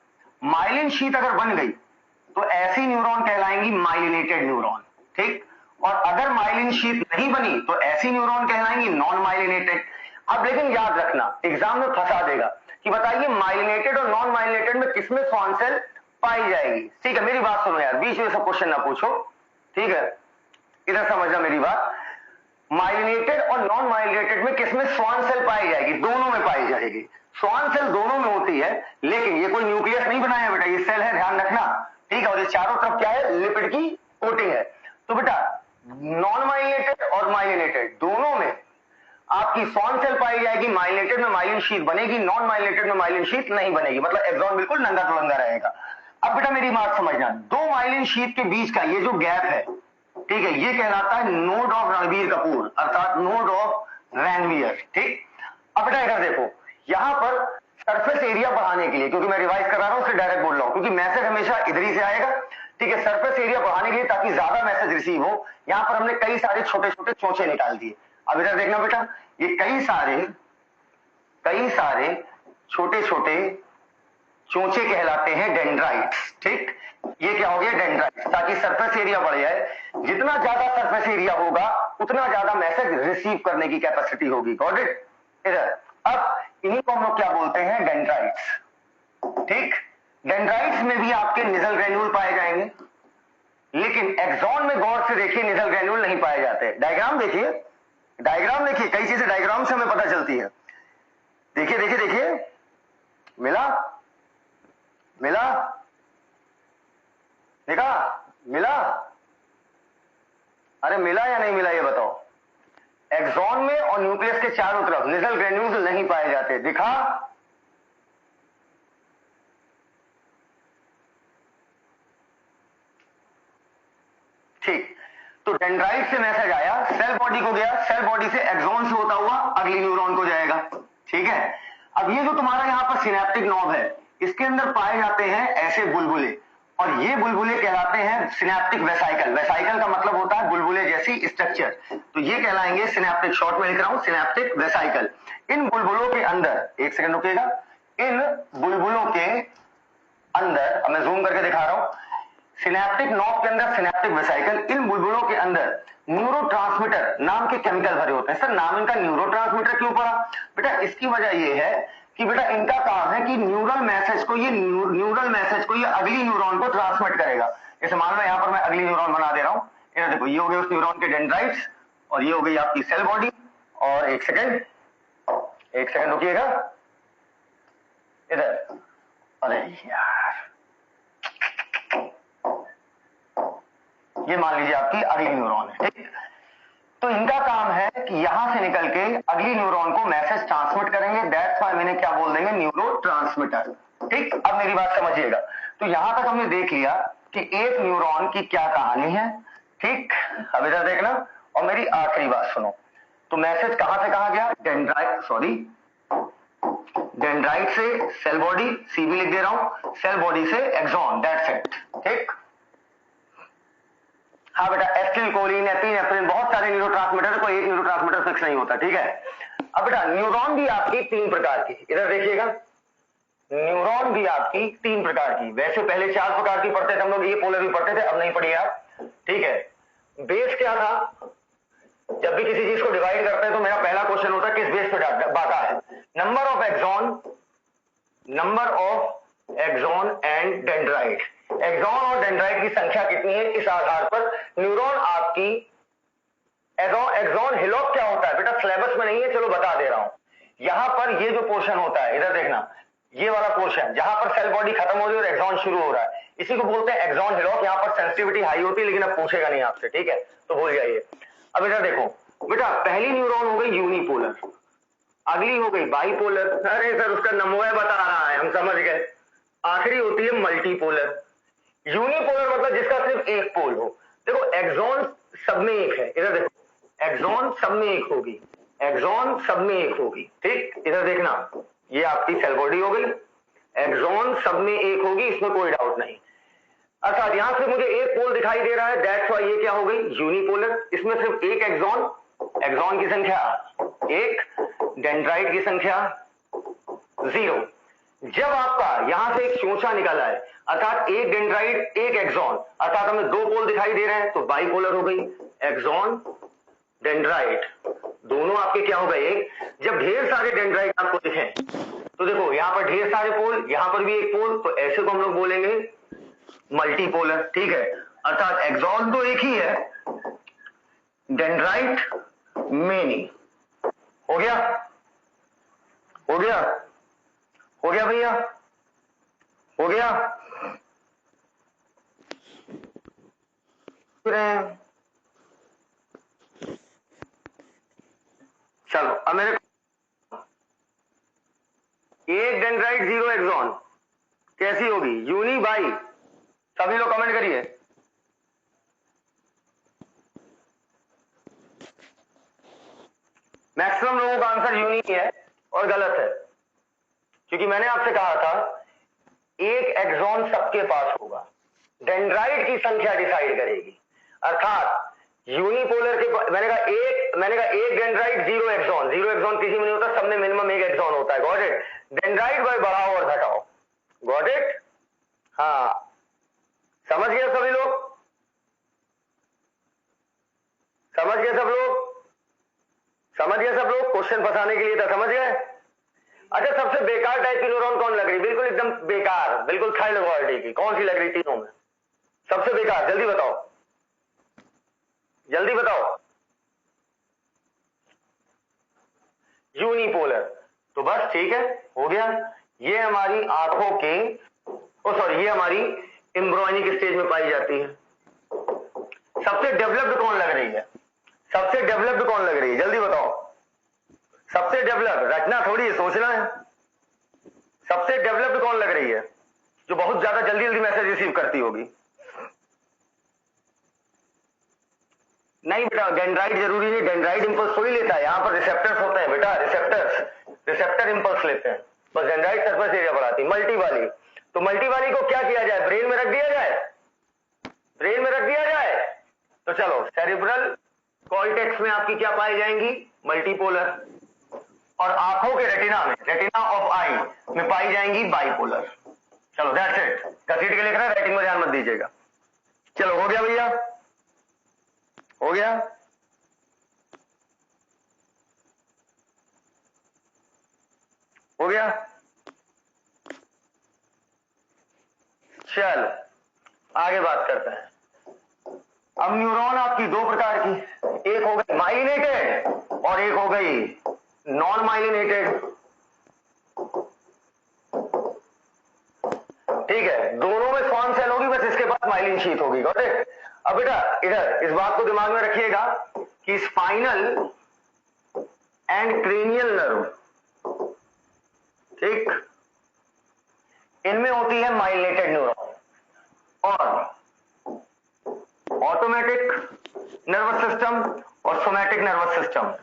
माइलिन शीथ अगर बन गई तो ऐसी न्यूरॉन कहलाएंगी माइलिनेटेड न्यूरॉन, ठीक। और अगर माइलिन शीथ नहीं बनी तो ऐसी न्यूरॉन कहलाएंगी नॉन माइलिनेटेड। अब लेकिन याद रखना, एग्जाम में फंसा देगा कि बताइए माइलिनेटेड और नॉन माइलिनेटेड में किसमें स्वान सेल पाई जाएगी? ठीक है, मेरी बात सुनो यार, बीच में सब क्वेश्चन ना पूछो, ठीक है। इधर समझना मेरी बात, माइलिनेटेड और नॉन माइलिनेटेड में किसमें स्वान सेल पाई जाएगी? दोनों में पाई जाएगी। स्वान सेल दोनों में होती है, लेकिन ये कोई न्यूक्लियस नहीं बनाया बेटा, ये सेल है, ध्यान रखना, ठीक है। और ये चारों तरफ क्या है? लिपिड की कोटिंग है। तो बेटा नॉन माइलिनेटेड और माइलिनेटेड दोनों में आपकी स्वान सेल पाई जाएगी। माइलिनेटेड में माइलिन शीथ बनेगी, नॉन माइलिनेटेड में माइलिन शीथ नहीं बनेगी, मतलब एक्सॉन बिल्कुल नंगा तुलंगा रहेगा। अब बेटा मेरी बात समझना, 2 माइलिन शीथ के बीच का ये जो गैप है, ठीक है, ये कहलाता है नोड ऑफ रणबीर कपूर, अर्थात नोड ऑफ रणवीर, ठीक। अब बेटा इधर देखो, यहां पर सरफेस एरिया बढ़ाने के लिए, क्योंकि मैं रिवाइज करा रहा हूं इसलिए डायरेक्ट बोल रहा हूं, क्योंकि मैसेज हमेशा इधर ही से आएगा, ठीक है। सरफेस एरिया बढ़ाने के लिए ताकि ज्यादा मैसेज रिसीव हो, यहां पर हमने कई सारे छोटे छोटे चोंचे निकाल दिए। अब इधर देखना बेटा, ये कई सारे छोटे छोटे चोंचे कहलाते हैं डेंड्राइट्स, ठीक। ये क्या हो गया, डेंड्राइट्स, ताकि सरफेस एरिया बढ़ जाए। जितना ज्यादा सरफेस एरिया होगा उतना ज्यादा मैसेज रिसीव करने की कैपेसिटी होगी। Got it. इधर अब इन्हीं को हम लोग क्या बोलते हैं, डेंड्राइट्स, ठीक। डेंड्राइट्स में भी आपके निजल ग्रेन्यूल पाए जाएंगे, लेकिन एक्सॉन में गौर से देखिए निजल ग्रेन्यूल नहीं पाए जाते। डायग्राम देखिए, कई चीजें डायग्राम से हमें पता चलती है। देखिए देखिए देखिए, मिला देखा, मिला, अरे मिला या नहीं मिला ये बताओ। एक्सॉन में और न्यूक्लियस के चारों तरफ निजल ग्रेन्यूल्स नहीं पाए जाते, दिखा। ठीक, तो डेंड्राइट से मैसेज आया, सेल बॉडी को गया, सेल बॉडी से एक्सॉन से होता हुआ अगली न्यूरॉन को जाएगा, ठीक है। अब ये जो तुम्हारा यहां पर सिनेप्टिक नॉब है, इसके अंदर पाए जाते हैं ऐसे बुलबुले, और ये बुलबुले कहलाते हैं सिनेप्टिक वेसाइकल। वेसाइकल का मतलब होता है बुलबुले जैसी स्ट्रक्चर, तो ये कहलाएंगे सिनेप्टिक, शॉर्ट में लिख रहा हूं सिनेप्टिक वेसाइकल। इन बुलबुलों के अंदर, एक सेकंड रुकिएगा, इन बुलबुलों के अंदर, अब मैं जूम करके दिखा रहा हूं, सिनेप्टिक नॉब के अंदर सिनेप्टिक वेसाइकल, इन बुलबुलों के अंदर न्यूरोट्रांसमीटर नाम के केमिकल भरे होते हैं। सर नाम इनका न्यूरोट्रांसमीटर क्यों पड़ा? बेटा इसकी वजह यह है कि बेटा इनका काम है कि न्यूरल मैसेज को ये अगली न्यूरॉन को ट्रांसमिट करेगा। जैसे मान लो यहां पर मैं अगली न्यूरॉन बना दे रहा हूं, ये देखो, ये हो गए उस न्यूरॉन के डेंड्राइट्स, और ये हो गई आपकी सेल बॉडी। और एक सेकंड रुकिएगा इधर, अरे यार, ये मान लीजिए आपकी अगली न्यूरॉन है, ठीक। तो इनका काम है कि यहां से निकल के अगली न्यूरॉन को मैसेज ट्रांसमिट करेंगे, दैट्स व्हाई मैंने क्या बोल देंगे, न्यूरोट्रांसमीटर, ठीक। अब मेरी बात समझिएगा, तो यहां तक हमने देख लिया कि एक न्यूरॉन की क्या कहानी है, ठीक। अब इधर देखना और मेरी आखिरी बात सुनो। तो मैसेज कहां से कहां गया, डेंड्राइट से सेल बॉडी, सी भी लिख दे रहा हूं, सेल बॉडी से एक्सॉन, दैट्स इट, ठीक। हाँ बेटा, एसिटिलकोलिन, एपिनेफ्रिन, बहुत सारे न्यूरोट्रांसमीटर, कोई एक न्यूरोट्रांसमीटर फिक्स नहीं होता, ठीक है। अब बेटा न्यूरॉन भी आपकी 3 प्रकार की, इधर देखिएगा, न्यूरॉन भी आपकी 3 प्रकार की, वैसे पहले 4 प्रकार की पढ़ते थे हम लोग, ये पोलर भी पढ़ते थे, अब नहीं पढ़िए आप, ठीक है। बेस क्या था, जब भी किसी चीज को डिवाइड करते हैं तो मेरा पहला क्वेश्चन होता है किस बेस पे बांटा है, number of axon and dendrite. Axon और डेंड्राइट की संख्या कितनी है, इस आधार पर न्यूरॉन आपकी, एक्सॉन हिलॉक क्या होता है बेटा, सिलेबस में नहीं है, चलो बता दे रहा हूं। यहां पर ये जो पोर्शन होता है, इधर देखना, ये वाला पोर्शन जहां पर सेल बॉडी खत्म हो रही है और एक्सॉन शुरू हो रहा है, इसी को बोलते हैं एक्सॉन हिलॉक। यहां पर सेंसिटिविटी हाई होती है, लेकिन अब पूछेगा नहीं आपसे, ठीक है, तो भूल जाइए। अब इधर देखो बेटा, पहली न्यूरॉन हो गई यूनिपोलर, अगली हो गई बाइपोलर, अरे सर उसका नंबर बता रहा है, हम समझ गए। आखिरी होती है मल्टीपोलर। यूनिपोलर मतलब जिसका सिर्फ एक पोल हो। देखो एक्सॉन सब में एक है, इधर देखो, एक्सॉन सब में एक होगी, ठीक। इधर देखना, ये आपकी सेल बॉडी हो गई, एक्सॉन सब में एक होगी, इसमें कोई डाउट नहीं। अर्थात यहां से मुझे एक पोल दिखाई दे रहा है, दैट्स व्हाई ये क्या हो गई, यूनिपोलर। इसमें सिर्फ एक एक्सॉन की संख्या 1, डेंड्राइट की संख्या 0। जब आपका यहां से एक चोंचा निकल आए, अर्थात एक डेंड्राइट एक एक्सॉन, अर्थात हमें 2 पोल दिखाई दे रहे हैं, तो बाइपोलर हो गई, एक्सॉन डेंड्राइट दोनों आपके क्या हो गए, एक। जब ढेर सारे डेंड्राइट आपको दिखें, तो देखो यहां पर ढेर सारे पोल, यहां पर भी एक पोल, तो ऐसे को हम लोग बोलेंगे मल्टीपोलर, ठीक है। अर्थात एक्सॉन तो एक ही है, डेंड्राइट मेनी। हो गया भैया, हो गया। चलो अब मेरे एक डेंड्राइट 0 एक्सॉन कैसी होगी, यूनी बाई, सभी लोग कमेंट करिए। मैक्सिमम लोगों का आंसर यूनी है और गलत है, क्योंकि मैंने आपसे कहा था एक एक्सॉन सबके पास होगा, डेंड्राइट की संख्या डिसाइड करेगी। अर्थात यूनिपोलर के मैंने कहा एक डेंड्राइट, जीरो एक्सॉन किसी में नहीं होता, सब में मिनिमम एक एक्सॉन होता है। Got it? डेंड्राइट बाय बढ़ाओ और घटाओ। Got it? हाँ, समझ गए सभी लोग? समझ गए सब लोग? समझ गए सब लोग? क्वेश्चन फंसाने के लिए था, समझ गए? अच्छा, सबसे बेकार टाइप की न्यूरॉन कौन लग रही? बिल्कुल एकदम बेकार, बिल्कुल थाइरोइड की। कौन सी लग रही तीनों में सबसे बेकार? जल्दी बताओ, जल्दी बताओ। यूनिपोलर। तो बस ठीक है, हो गया। ये हमारी आंखों के ये हमारी एम्ब्रियोनिक स्टेज में पाई जाती है। सबसे डेवलप्ड कौन लग रही है? सबसे डेवलप्ड कौन लग रही है? जल्दी बताओ। सबसे डेवलप्ड, रचना थोड़ी है, सोचना है। सबसे डेवलप्ड कौन लग रही है, जो बहुत ज्यादा जल्दी जल्दी मैसेज रिसीव करती होगी? नहीं बेटा, डेंड्राइट जरूरी नहीं, डेंड्राइट इंपल्स थोड़ी लेता है। यहां पर रिसेप्टर्स होते हैं बेटा, रिसेप्टर इंपल्स लेते हैं। बस डेंड्राइट सरफेस एरिया बढ़ाती। मल्टी वाली, तो मल्टी वाली को क्या किया जाए? ब्रेन में रख दिया जाए, ब्रेन में रख दिया जाए। तो चलो, सेरिब्रल कॉर्टेक्स में आपकी क्या पाई जाएंगी? मल्टीपोलर। और आंखों के रेटिना में, रेटिना ऑफ आई में पाई जाएंगी बाइपोलर। चलो दैट्स इट। घसीट के लिख रहा है, राइटिंग में ध्यान मत दीजिएगा। चलो, हो गया भैया? हो गया? हो गया? चलो आगे बात करते हैं। अब न्यूरॉन आपकी दो प्रकार की, एक हो गई माइलिनेटेड और एक हो गई नॉन माइलिनेटेड। ठीक है, दोनों में स्वान सेल होगी, बस इसके बाद माइलिन शीथ होगी। Got it? अब बेटा इधर इस बात को दिमाग में रखिएगा कि स्पाइनल एंड क्रेनियल नर्व, ठीक, इनमें होती है माइलिनेटेड न्यूरॉन, और ऑटोमेटिक नर्वस सिस्टम और सोमैटिक नर्वस सिस्टम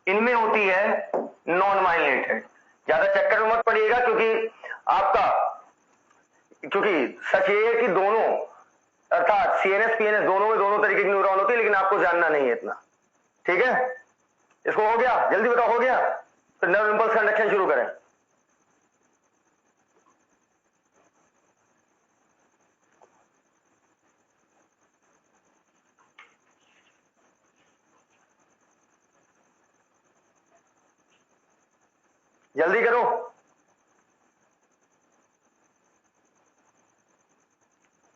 इनमें होती है नॉन माइलिनेटेड। ज्यादा चक्कर में मत पड़िएगा, क्योंकि सच ये है कि दोनों, अर्थात सीएनएस पीएनएस दोनों में दोनों तरीके की न्यूरॉन होती है, लेकिन आपको जानना नहीं है इतना। ठीक है, इसको हो गया? जल्दी बताओ, हो गया? तो नर्व इंपल्स कंडक्शन शुरू करें। जल्दी करो।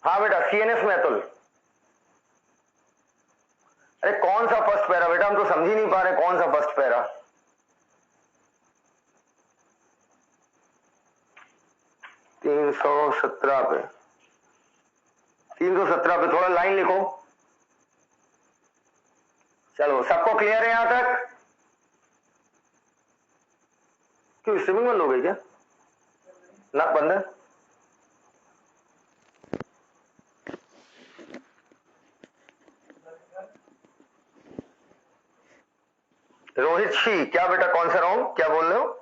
हाँ बेटा, सीएनएस में अतुल। अरे कौन सा फर्स्ट पैरा बेटा? हम तो समझ ही नहीं पा रहे कौन सा फर्स्ट पैरा। तीन सौ 317 पे, 317 पे थोड़ा लाइन लिखो। चलो, सबको क्लियर है यहां तक? क्यों स्ट्रीमिंग बंद हो गई क्या? ना बंद है। रोहित शी, क्या बेटा, कौन सा रॉन्ग? क्या बोल रहे हो?